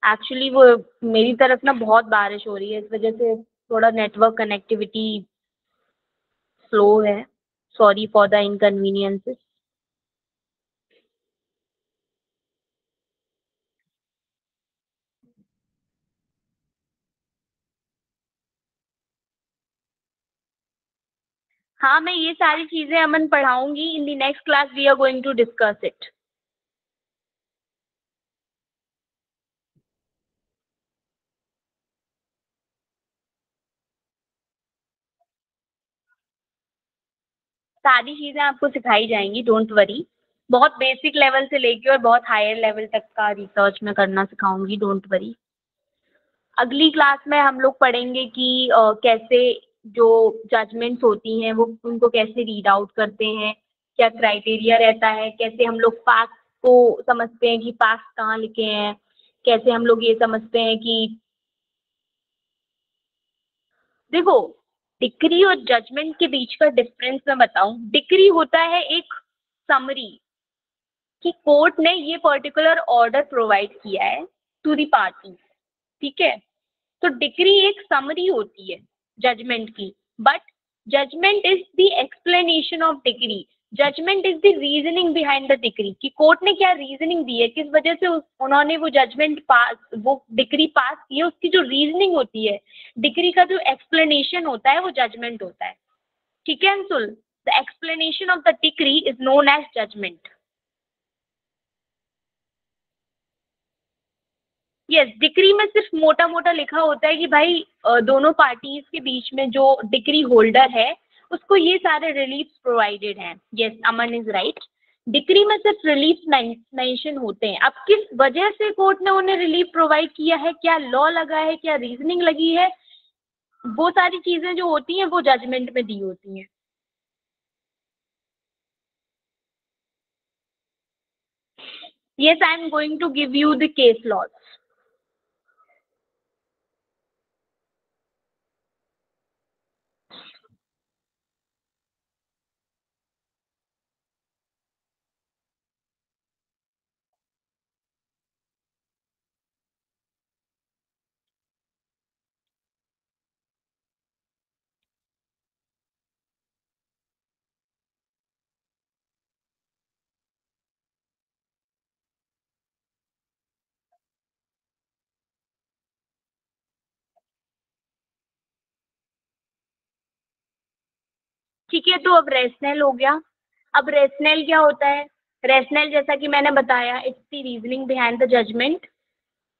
[SPEAKER 1] Actually वो मेरी तरफ ना बहुत बारिश हो रही है, इस वजह से थोड़ा नेटवर्क कनेक्टिविटी स्लो है। Sorry for the inconveniences. हाँ, मैं ये सारी चीजें अमन पढ़ाऊंगी। In the next class we are going to discuss it. सारी चीजें आपको सिखाई जाएंगी, डोंट वरी। बहुत बेसिक लेवल से लेके और बहुत हायर लेवल तक का रिसर्च मैं करना सिखाऊंगी, डोंट वरी। अगली क्लास में हम लोग पढ़ेंगे कि कैसे जो जजमेंट्स होती हैं वो उनको कैसे रीड आउट करते हैं, क्या क्राइटेरिया रहता है, कैसे हम लोग फैक्ट को समझते हैं कि फैक्ट कहाँ लिखे हैं, कैसे हम लोग ये समझते हैं कि देखो, डिक्री और जजमेंट के बीच का डिफरेंस मैं बताऊं। डिक्री होता है एक समरी कि कोर्ट ने ये पर्टिकुलर ऑर्डर प्रोवाइड किया है टू दी पार्टी, ठीक है। तो डिक्री एक समरी होती है जजमेंट की, but judgment is the explanation of decree. Judgment is the reasoning behind the decree कि कोर्ट ने क्या रीजनिंग दी है, किस वजह से उन्होंने वो जजमेंट पास, वो डिक्री पास की है, उसकी जो रीजनिंग होती है, डिक्री का जो एक्सप्लेनेशन होता है वो जजमेंट होता है, ठीक है Anshul. The explanation of the decree is known as judgment. Yes, decree में सिर्फ मोटा मोटा लिखा होता है कि भाई दोनों पार्टीज के बीच में जो डिक्री होल्डर है उसको ये सारे रिलीफ प्रोवाइडेड हैं। Yes, Aman is right. Decree में सिर्फ रिलीफ मेंशन होते हैं। अब किस वजह से कोर्ट ने उन्हें रिलीफ प्रोवाइड किया है, क्या लॉ लगा है, क्या रीजनिंग लगी है, वो सारी चीजें जो होती हैं वो जजमेंट में दी होती हैं। Yes, I am going to give you the case laws. ठीक है, तो अब रेशनल हो गया। अब रेशनल क्या होता है? रेशनल जैसा कि मैंने बताया, it's the reasoning behind the judgement.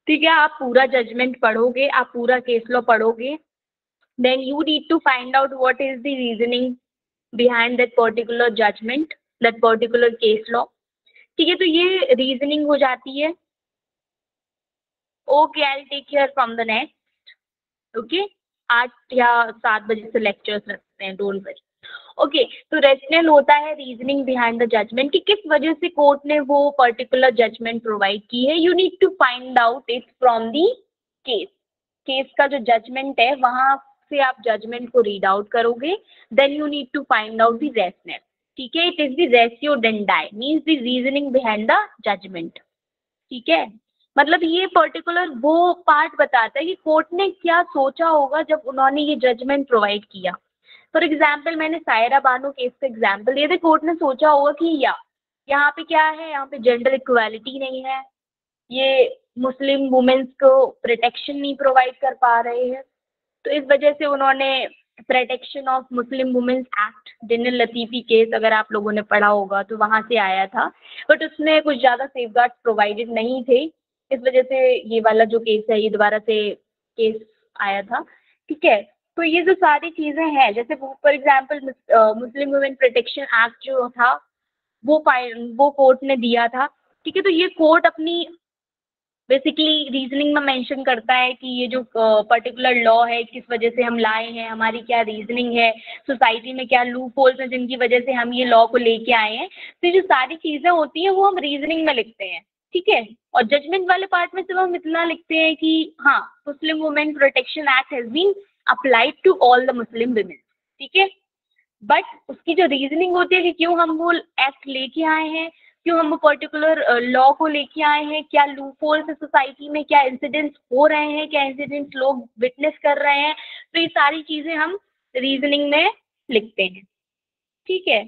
[SPEAKER 1] ठीक है, आप पूरा जजमेंट पढ़ोगे, आप पूरा केस लॉ पढ़ोगे, then you need to find out what is the reasoning behind that particular judgment, that particular case law. ठीक है, तो ये रीजनिंग हो जाती है। Okay, I will take care from the next. Okay, 8 या 7 बजे से लेक्चर्स रखते हैं, डोंट वरी। ओके, तो रेशनल होता है रीजनिंग बिहाइंड द जजमेंट कि किस वजह से कोर्ट ने वो पर्टिकुलर जजमेंट प्रोवाइड की है। You need to find out it from the case. Case का जो जजमेंट है वहां से आप जजमेंट को रीड आउट करोगे, then you need to find out the rational. ठीक है, it is the ratio decidendi, means the reasoning behind the judgement. ठीक है, मतलब ये पर्टिकुलर वो पार्ट बताता है कि कोर्ट ने क्या सोचा होगा जब उन्होंने ये जजमेंट प्रोवाइड किया। फॉर एग्जाम्पल, मैंने सायरा बानो केस का एग्जाम्पल दिया था। कोर्ट ने सोचा होगा कि यहाँ पे क्या है, यहाँ पे जेंडर इक्वालिटी नहीं है, ये मुस्लिम वुमेन्स को प्रोटेक्शन नहीं प्रोवाइड कर पा रहे हैं, तो इस वजह से उन्होंने protection of Muslim women's act, Danial Latifi case अगर आप लोगों ने पढ़ा होगा तो वहां से आया था, बट उसमें कुछ ज़्यादा सेफगार्ड्स प्रोवाइडेड नहीं थे। इस वजह से ये वाला जो केस है ये दोबारा से केस आया था, ठीक है। तो ये जो सारी चीजें हैं, जैसे for example Muslim women protection act जो था वो कोर्ट ने दिया था, ठीक है। तो ये कोर्ट अपनी बेसिकली रीजनिंग में मेंशन करता है कि ये जो पर्टिकुलर लॉ है किस वजह से हम लाए हैं, हमारी क्या रीजनिंग है, सोसाइटी में क्या लूप होल्स हैं जिनकी वजह से हम ये लॉ को लेके आए हैं। तो ये जो सारी चीजें होती हैं वो हम रीजनिंग में लिखते हैं, ठीक है। और जजमेंट वाले पार्ट में सिर्फ हम इतना लिखते हैं कि हाँ, Muslim women protection act has been applied to all the Muslim women, ठीक है। बट उसकी जो रीजनिंग होती है कि क्यों हम वो एक्ट लेके आए हैं, क्यों हम वो पर्टिकुलर लॉ को लेके आए हैं, क्या लूपहोल्स है सोसाइटी में, क्या इंसिडेंट्स हो रहे हैं, क्या इंसिडेंट्स लोग विटनेस कर रहे हैं, तो ये सारी चीजें हम रीजनिंग में लिखते हैं, ठीक है।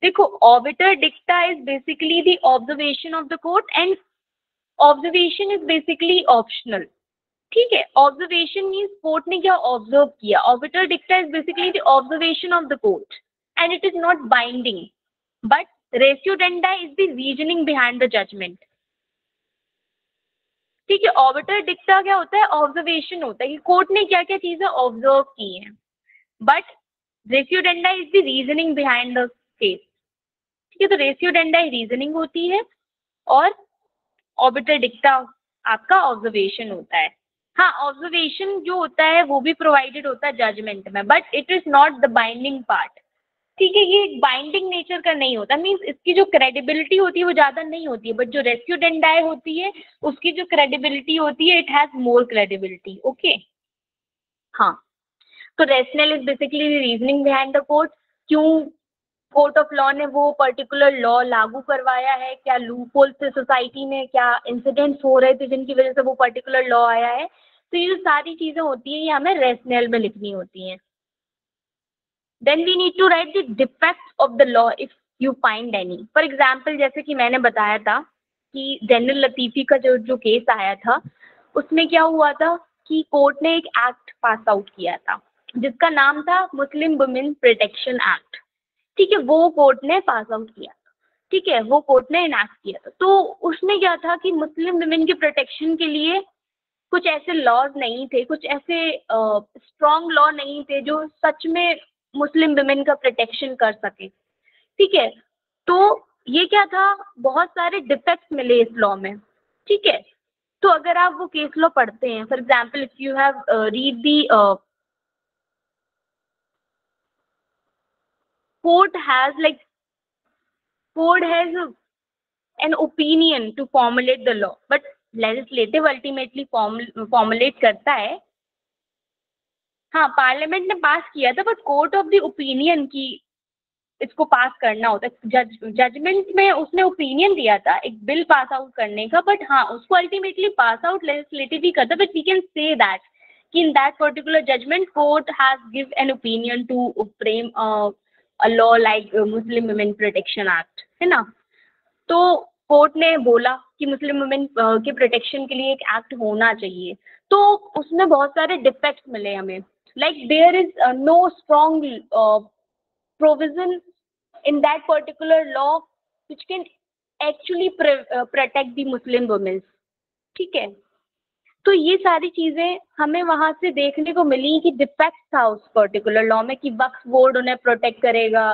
[SPEAKER 1] देखो, obiter dicta is basically the observation of the court and observation is basically optional, ठीक है। ऑब्जर्वेशन मीन्स कोर्ट ने क्या ऑब्जर्व किया, obiter dicta is basically the observation of the court and it is not binding, but ratio decidendi is the reasoning behind the judgement, ठीक है। Obiter डिक्टा क्या होता है, ऑब्जर्वेशन होता है कि कोर्ट ने क्या क्या चीजें ऑब्जर्व की हैं, but ratio decidendi is the reasoning behind the case, ठीक है। तो रेशियो डेंडा रीजनिंग होती है और ऑबिटर डिक्टा आपका ऑब्जर्वेशन होता है। हाँ, ऑब्जर्वेशन जो होता है वो भी प्रोवाइडेड होता है जजमेंट में, but it is not the binding part, ठीक है। ये बाइंडिंग नेचर का नहीं होता, मीन्स इसकी जो क्रेडिबिलिटी होती है वो ज्यादा नहीं होती है, बट जो रेस्क्यू डेंडाई होती है उसकी जो क्रेडिबिलिटी होती है, it has more credibility, okay. हाँ, तो rational is basically reasoning behind the court, क्यों कोर्ट ऑफ लॉ ने वो पर्टिकुलर लॉ लागू करवाया है, क्या लूपहोल्स थे सोसाइटी में, क्या इंसिडेंट्स हो रहे थे जिनकी वजह से वो पर्टिकुलर लॉ आया है। तो ये जो सारी चीजें होती है ये हमें रेशनल में लिखनी होती हैं। Then we need to write the defects of the law if you find any. For example, जैसे कि मैंने बताया था कि जेनरल लतीफी का जो जो केस आया था, उसमें क्या हुआ था कि कोर्ट ने एक एक्ट पास आउट किया था जिसका नाम था मुस्लिम वुमेन प्रोटेक्शन एक्ट, ठीक है। वो कोर्ट ने पास आउट किया, ठीक है, वो कोर्ट ने इनैक्ट किया था। तो उसमें क्या था कि मुस्लिम वुमेन के प्रोटेक्शन के लिए कुछ ऐसे लॉज नहीं थे, कुछ ऐसे स्ट्रॉन्ग लॉ नहीं थे जो सच में मुस्लिम वुमेन का प्रोटेक्शन कर सके, ठीक है। तो ये क्या था, बहुत सारे डिफेक्ट्स मिले इस लॉ में, ठीक है। तो अगर आप वो केस लॉ पढ़ते हैं, for example if you have read the court has like court has an opinion to formulate the law, but legislative ultimately formulate करता है। हाँ, पार्लियामेंट ने पास किया था, but court of the opinion की इसको पास करना होता है। जजमेंट में उसने ओपिनियन दिया था एक बिल पास आउट करने का, बट हाँ, उसको अल्टीमेटली पास आउट लेजिस्लेटिव ही करता, but we can say that कि in that particular judgement court has give an opinion to frame a law like Muslim women protection act, है ना। तो कोर्ट ने बोला कि मुस्लिम वुमेन के प्रोटेक्शन के लिए एक एक्ट होना चाहिए। तो उसमें बहुत सारे डिफेक्ट्स मिले हमें, like there is no strong provision in that particular law which can actually protect the Muslim women, ठीक है। तो ये सारी चीजें हमें वहां से देखने को मिली कि डिफेक्ट था उस पर्टिकुलर लॉ में कि वक्फ बोर्ड उन्हें प्रोटेक्ट करेगा,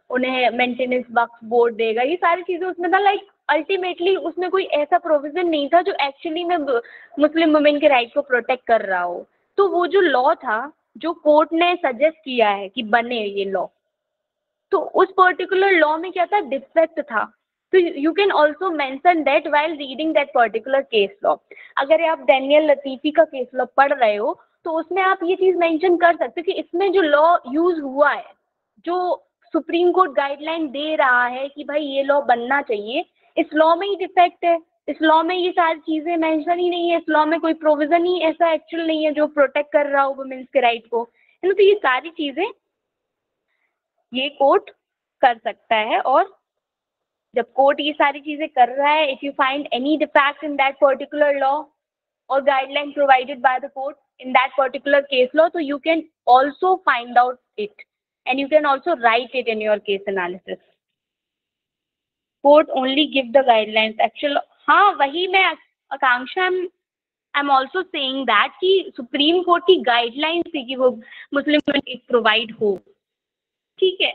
[SPEAKER 1] उन्हें मेंटेनेंस वक्फ बोर्ड देगा, ये सारी चीजें उसमें था। लाइक अल्टीमेटली उसमें कोई ऐसा प्रोविजन नहीं था जो एक्चुअली में मुस्लिम वुमेन के राइट को प्रोटेक्ट कर रहा हो। तो वो जो लॉ था, जो कोर्ट ने सजेस्ट किया है कि बने ये लॉ, तो उस पर्टिकुलर लॉ में क्या था, डिफेक्ट था। तो you can also mention that while reading that particular case law. अगर आप डैनियल लतीफी का केस लॉ पढ़ रहे हो तो उसमें आप ये चीज मेंशन कर सकते हो कि इसमें जो लॉ यूज हुआ है, जो सुप्रीम कोर्ट गाइडलाइन दे रहा है कि भाई ये लॉ बनना चाहिए, इस लॉ में ही डिफेक्ट है। इस लॉ में ये सारी चीजें मेंशन ही नहीं है, इस लॉ में कोई प्रोविजन ही ऐसा एक्चुअल नहीं है जो प्रोटेक्ट कर रहा हो वुमेन्स के राइट को, है ना। तो ये सारी चीजें ये कोर्ट कर सकता है। और जब कोर्ट ये सारी चीजें कर रहा है, if you find any defect in that particular law or guideline provided by the court in that particular case law, so you can also find out it and you can also write it in your case analysis. Court only give the guidelines actual, हाँ वही मैं Akanksha
[SPEAKER 2] I am also saying that कि supreme court की guidelines थी कि वो Muslim provide हो, ठीक है।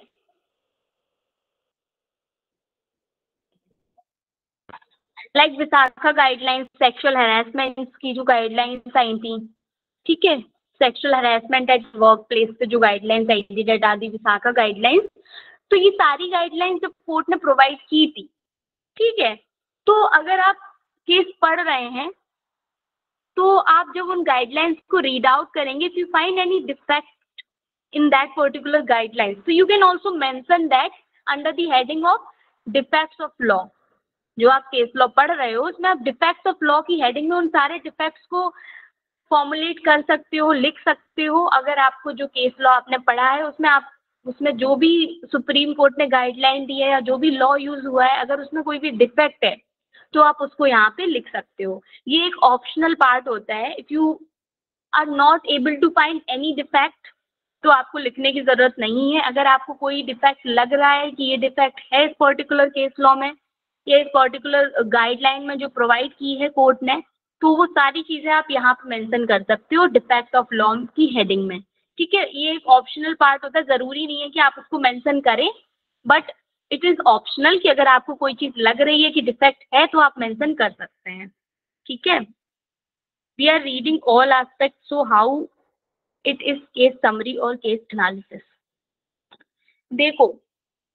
[SPEAKER 2] Like Vishakha guidelines, sexual harassment की जो गाइडलाइंस आई थी, ठीक है, sexual harassment at work place पे जो गाइडलाइंस आई थी, डेट आदि विशाखा गाइडलाइंस, तो ये सारी गाइडलाइंस जब कोर्ट ने प्रोवाइड की थी, ठीक है, तो अगर आप केस पढ़ रहे हैं तो आप जब उन गाइडलाइंस को रीड आउट करेंगे, if you find any defect in that particular guidelines, so you can also mention that under the heading of defects of law। जो आप केस लॉ पढ़ रहे हो उसमें आप डिफेक्ट्स ऑफ लॉ की हेडिंग में उन सारे डिफेक्ट्स को फॉर्मुलेट कर सकते हो, लिख सकते हो। अगर आपको जो केस लॉ आपने पढ़ा है उसमें आप उसमें जो भी सुप्रीम कोर्ट ने गाइडलाइन दी है या जो भी लॉ यूज हुआ है, अगर उसमें कोई भी डिफेक्ट है तो आप उसको यहाँ पे लिख सकते हो। ये एक ऑप्शनल पार्ट होता है। If you are not able to find any defect तो आपको लिखने की जरूरत नहीं है। अगर आपको कोई डिफेक्ट लग रहा है कि ये डिफेक्ट है इस पर्टिकुलर केस लॉ में या इस पर्टिकुलर गाइडलाइन में जो प्रोवाइड की है कोर्ट ने, तो वो सारी चीजें आप यहाँ पे मेंशन कर सकते हो डिफेक्ट ऑफ लॉ की हेडिंग में, ठीक है। ये एक ऑप्शनल पार्ट होता है, जरूरी नहीं है कि आप उसको मेंशन करें, बट इट इज ऑप्शनल कि अगर आपको कोई चीज लग रही है कि डिफेक्ट है तो आप मेंशन कर सकते हैं, ठीक है। We are reading all aspect, so how it is case summary और केस एनालिसिस। देखो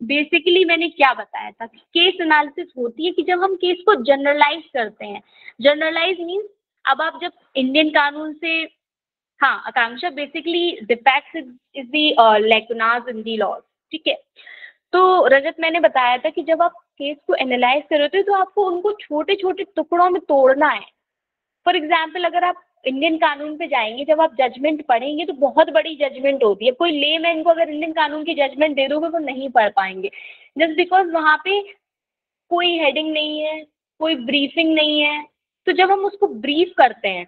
[SPEAKER 2] बेसिकली मैंने क्या बताया था कि केस एनालिसिस होती है कि जब हम केस को जनरलाइज करते हैं। जनरलाइज मीन्स अब आप जब इंडियन कानून से, हाँ Akanksha, basically defects is the lacunas in the laws, ठीक है। तो रजत मैंने बताया था कि जब आप केस को एनालाइज कर रहे हो तो आपको उनको छोटे छोटे टुकड़ों में तोड़ना है। फॉर एग्जाम्पल अगर आप इंडियन कानून पे जाएंगे, जब आप जजमेंट पढ़ेंगे तो बहुत बड़ी जजमेंट होती है। कोई लेमैन को अगर इंडियन कानून की जजमेंट दे दोगे वो नहीं पढ़ पाएंगे, जस्ट बिकॉज वहाँ पे कोई हेडिंग नहीं है, कोई ब्रीफिंग नहीं है। तो जब हम उसको ब्रीफ करते हैं,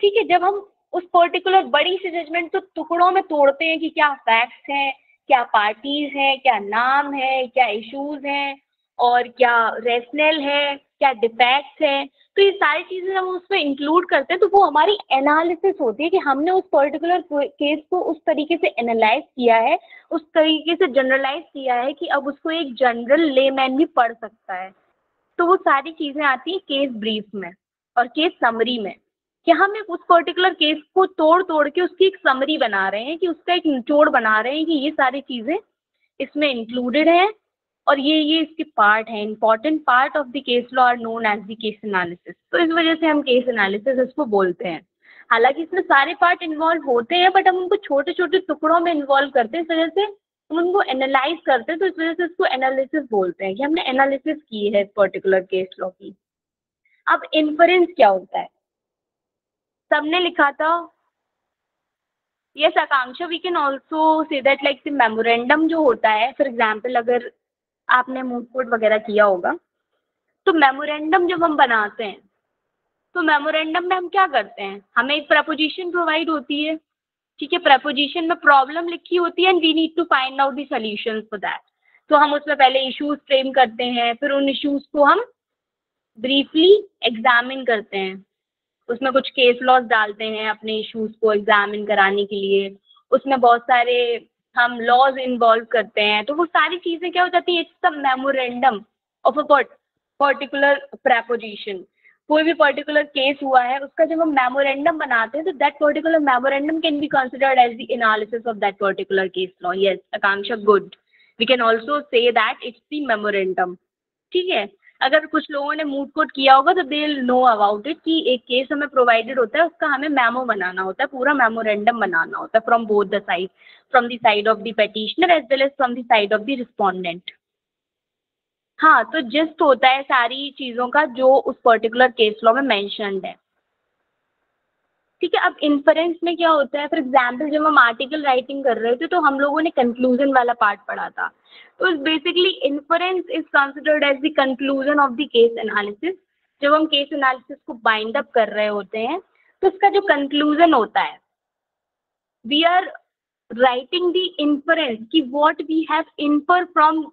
[SPEAKER 2] ठीक है, जब हम उस पर्टिकुलर बड़ी सी जजमेंट को टुकड़ों में तोड़ते हैं कि क्या फैक्ट्स हैं, क्या पार्टीज हैं, क्या नाम है, क्या इश्यूज हैं और क्या रेशनल है, क्या डिफेक्ट्स हैं, तो ये सारी चीजें जब हम उसमें इंक्लूड करते हैं तो वो हमारी एनालिसिस होती है कि हमने उस पर्टिकुलर केस को उस तरीके से एनालाइज किया है, उस तरीके से जनरलाइज किया है कि अब उसको एक जनरल लेमैन भी पढ़ सकता है। तो वो सारी चीजें आती है केस ब्रीफ में और केस समरी में, कि हम एक उस पर्टिकुलर केस को तोड़ तोड़ के उसकी एक समरी बना रहे हैं, कि उसका एक निचोड़ बना रहे हैं कि ये सारी चीजें इसमें इंक्लूडेड हैं और ये इसके पार्ट है। Important part of the case law are known as the case analysis. तो इस वजह से हम केस एनालिसिस इसको बोलते हैं। हालांकि इसमें सारे पार्ट इन्वॉल्व होते हैं बट हम उनको छोटे छोटे टुकड़ों में इन्वॉल्व करते हैं, इस वजह से हम उनको एनालाइज करते हैं, तो इस वजह से इसको एनालिसिस बोलते हैं कि हमने एनालिसिस की है पर्टिकुलर केस लॉ की। अब इन्फरेंस क्या होता है, सबने लिखा था। Yes Akanksha, we can also say that like the memorandum जो होता है, फॉर एग्जाम्पल अगर आपने मूव कोर्ट वगैरह किया होगा तो मेमोरेंडम जब हम बनाते हैं तो मेमोरेंडम में हम क्या करते हैं, हमें एक प्रपोजिशन प्रोवाइड होती है, ठीक है। प्रपोजिशन में प्रॉब्लम लिखी होती है and we need to find out the solutions for that. तो हम उसमें पहले इश्यूज फ्रेम करते हैं, फिर उन इश्यूज को हम ब्रीफली एग्जामिन करते हैं, उसमें कुछ केस लॉज डालते हैं अपने इश्यूज को एग्जामिन कराने के लिए, उसमें बहुत सारे हम लॉज इन्वॉल्व करते हैं। तो वो सारी चीजें क्या हो जाती है, it's the memorandum of a particular preposition. कोई भी पर्टिकुलर केस हुआ है उसका जब हम मेमोरेंडम बनाते हैं तो that particular memorandum can be considered as the analysis of that particular case law. Yes Akanksha, good, we can also say that it's the memorandum, ठीक है। अगर कुछ लोगों ने मूड कोर्ट किया होगा तो they will know about it कि एक केस हमें प्रोवाइडेड होता है, उसका हमें मेमो बनाना होता है, पूरा मेमोरेंडम बनाना होता है from both the side, from the side of the petitioner as well as from the side of the respondent. हाँ, तो जिस्ट होता है सारी चीज़ों का जो उस पर्टिकुलर केस लॉ में मेंशन्ड है, ठीक है। अब इन्फरेंस में क्या होता है, फॉर एग्जाम्पल जब हम आर्टिकल राइटिंग कर रहे थे तो हम लोगों ने कंक्लूजन वाला पार्ट पढ़ा था। तो basically inference is considered as the conclusion of the case analysis. जब हम केस एनालिसिस को बाइंड अप कर रहे होते हैं तो उसका जो कंक्लूजन होता है, we are writing the inference कि what we have infer from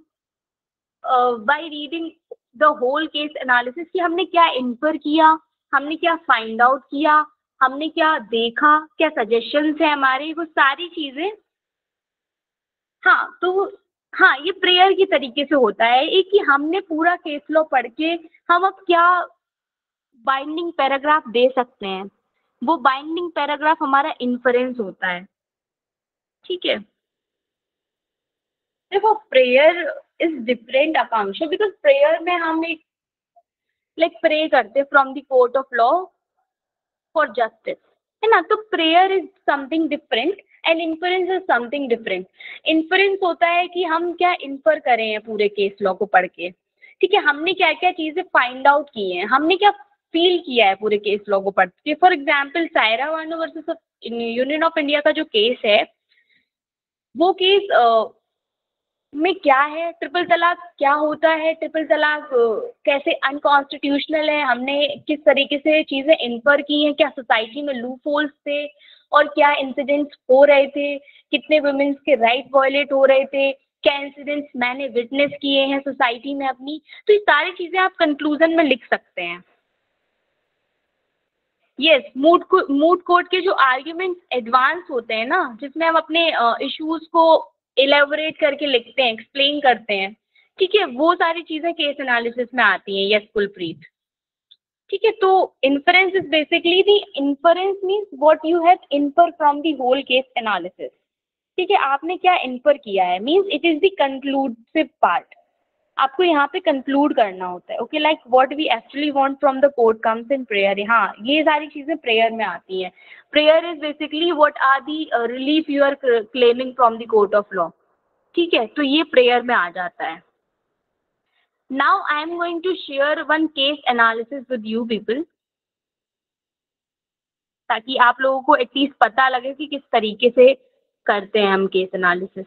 [SPEAKER 2] by reading the whole case analysis, कि हमने क्या इन्फर किया, हमने क्या फाइंड आउट किया, हमने क्या देखा, क्या सजेशंस है हमारे, वो सारी चीजें। हाँ तो हाँ, ये प्रेयर की तरीके से होता है एक, कि हमने पूरा केस लॉ पढ़ के हम अब क्या बाइंडिंग पैराग्राफ दे सकते हैं, वो बाइंडिंग पैराग्राफ हमारा इन्फरेंस होता है। ठीक है, देखो prayer is different Akanksha, because prayer में हम एक लाइक प्रे करते from the court of law for justice, है ना। तो prayer is something different and inference is something different. Inference होता है कि हम क्या इन्फर करें हैं पूरे केस लॉ को पढ़ के, ठीक है, हमने क्या क्या चीजें फाइंड आउट की हैं, हमने क्या फील किया है पूरे केस लॉ को पढ़ के। For example Saira Bano versus union of India का जो केस है, वो केस में क्या है, ट्रिपल तलाक क्या होता है, ट्रिपल तलाक कैसे अनकॉन्स्टिट्यूशनल है, हमने किस तरीके से चीजें इन्फर की हैं, क्या सोसाइटी में लूप होल्स थे और क्या इंसिडेंट्स हो रहे थे, कितने वुमेन्स के राइट वायलेट हो रहे थे, क्या इंसिडेंट्स मैंने विटनेस किए हैं सोसाइटी में अपनी। तो ये सारी चीजें आप कंक्लूजन में लिख सकते हैं। यस, मूड कोर्ट के जो आर्ग्यूमेंट्स एडवांस होते हैं ना, जिसमें हम अपने इश्यूज को इलेबोरेट करके लिखते हैं, एक्सप्लेन करते हैं, ठीक है, वो सारी चीजें केस एनालिसिस में आती हैं। यस कुलप्रीत, ठीक है। तो inference is basically the, inference means what you have infer from the whole case analysis. ठीक है, आपने क्या इन्फर किया है, means it is the conclusive part. आपको यहाँ पे कंक्लूड करना होता है। Okay, like what we actually want from the court comes in prayer. हाँ, ये सारी चीजें प्रेयर में आती हैं। Prayer is basically what are the relief you are claiming from the court of law. ठीक है, तो ये प्रेयर में आ जाता है। Now I am going to share one case analysis with you people, ताकि आप लोगों को एटलीस्ट पता लगे कि किस तरीके से करते हैं हम केस एनालिसिस।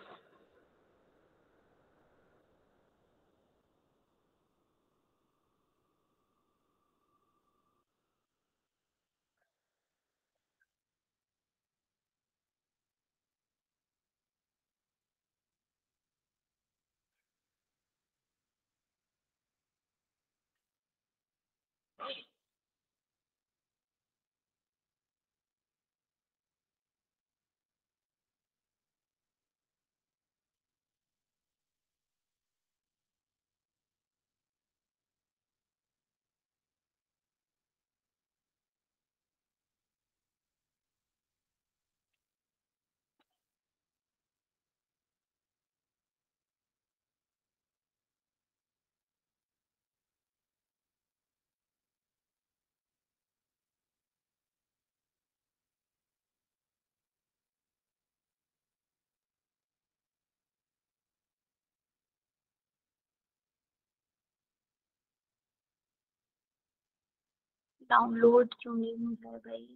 [SPEAKER 2] डाउनलोड क्यों नहीं हो रहा है भाई?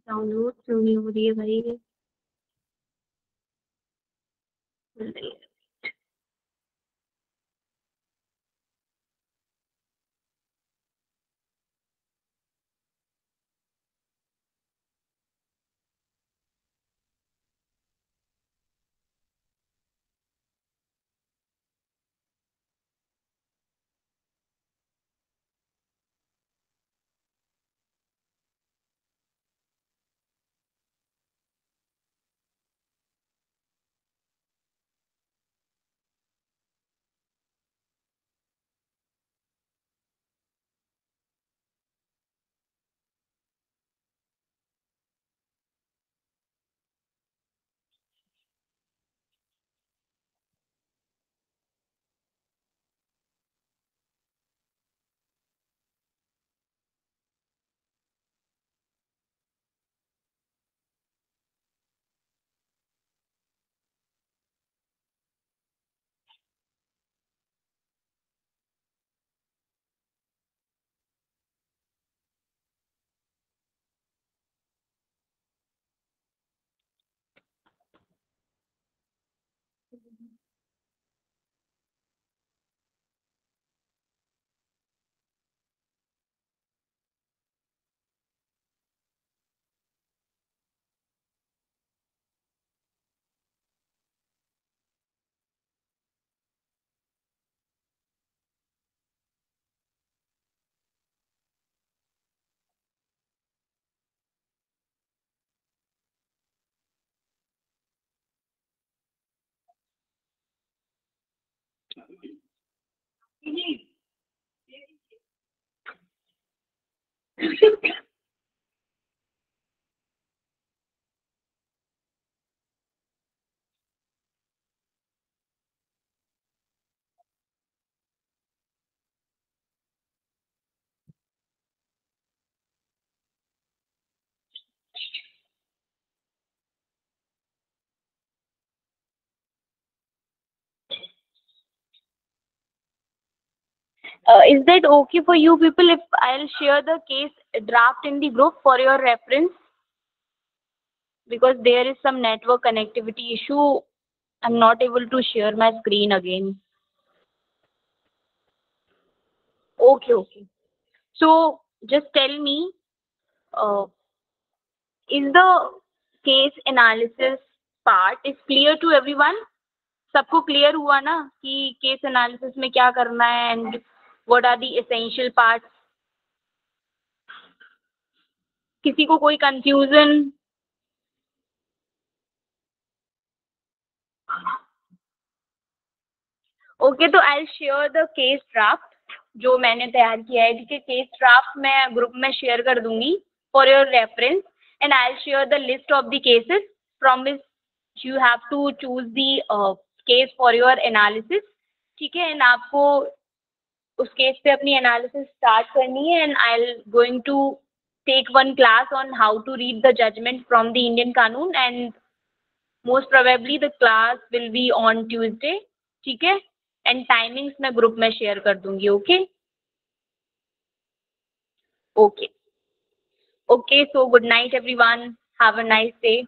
[SPEAKER 2] डाउनलोड क्यों नहीं हो रही है भाई? Is that okay for you people if I'll share the case draft in the group for your reference? Because there is some network connectivity issue. I'm not able to share my screen again. Okay, okay. So just tell me, is the case analysis part is clear to everyone? सबको clear हुआ ना कि case analysis में क्या करना है and what are the essential parts? किसी को कोई confusion? ओके तो I share the case draft जो मैंने तैयार किया है, ठीक है। केस ड्राफ्ट मैं ग्रुप में शेयर कर दूंगी for your reference and I share the list of the cases from which you have to choose the case for your analysis, ठीक है। एंड आपको उस केस पे अपनी एनालिसिस स्टार्ट करनी है and I going to take one class on how to read the judgement from the Indian Kanoon and most probably the class will be on Tuesday, ठीक है। एंड टाइमिंग्स मैं group में share कर दूंगी। Okay okay okay, so good night everyone, have a nice day.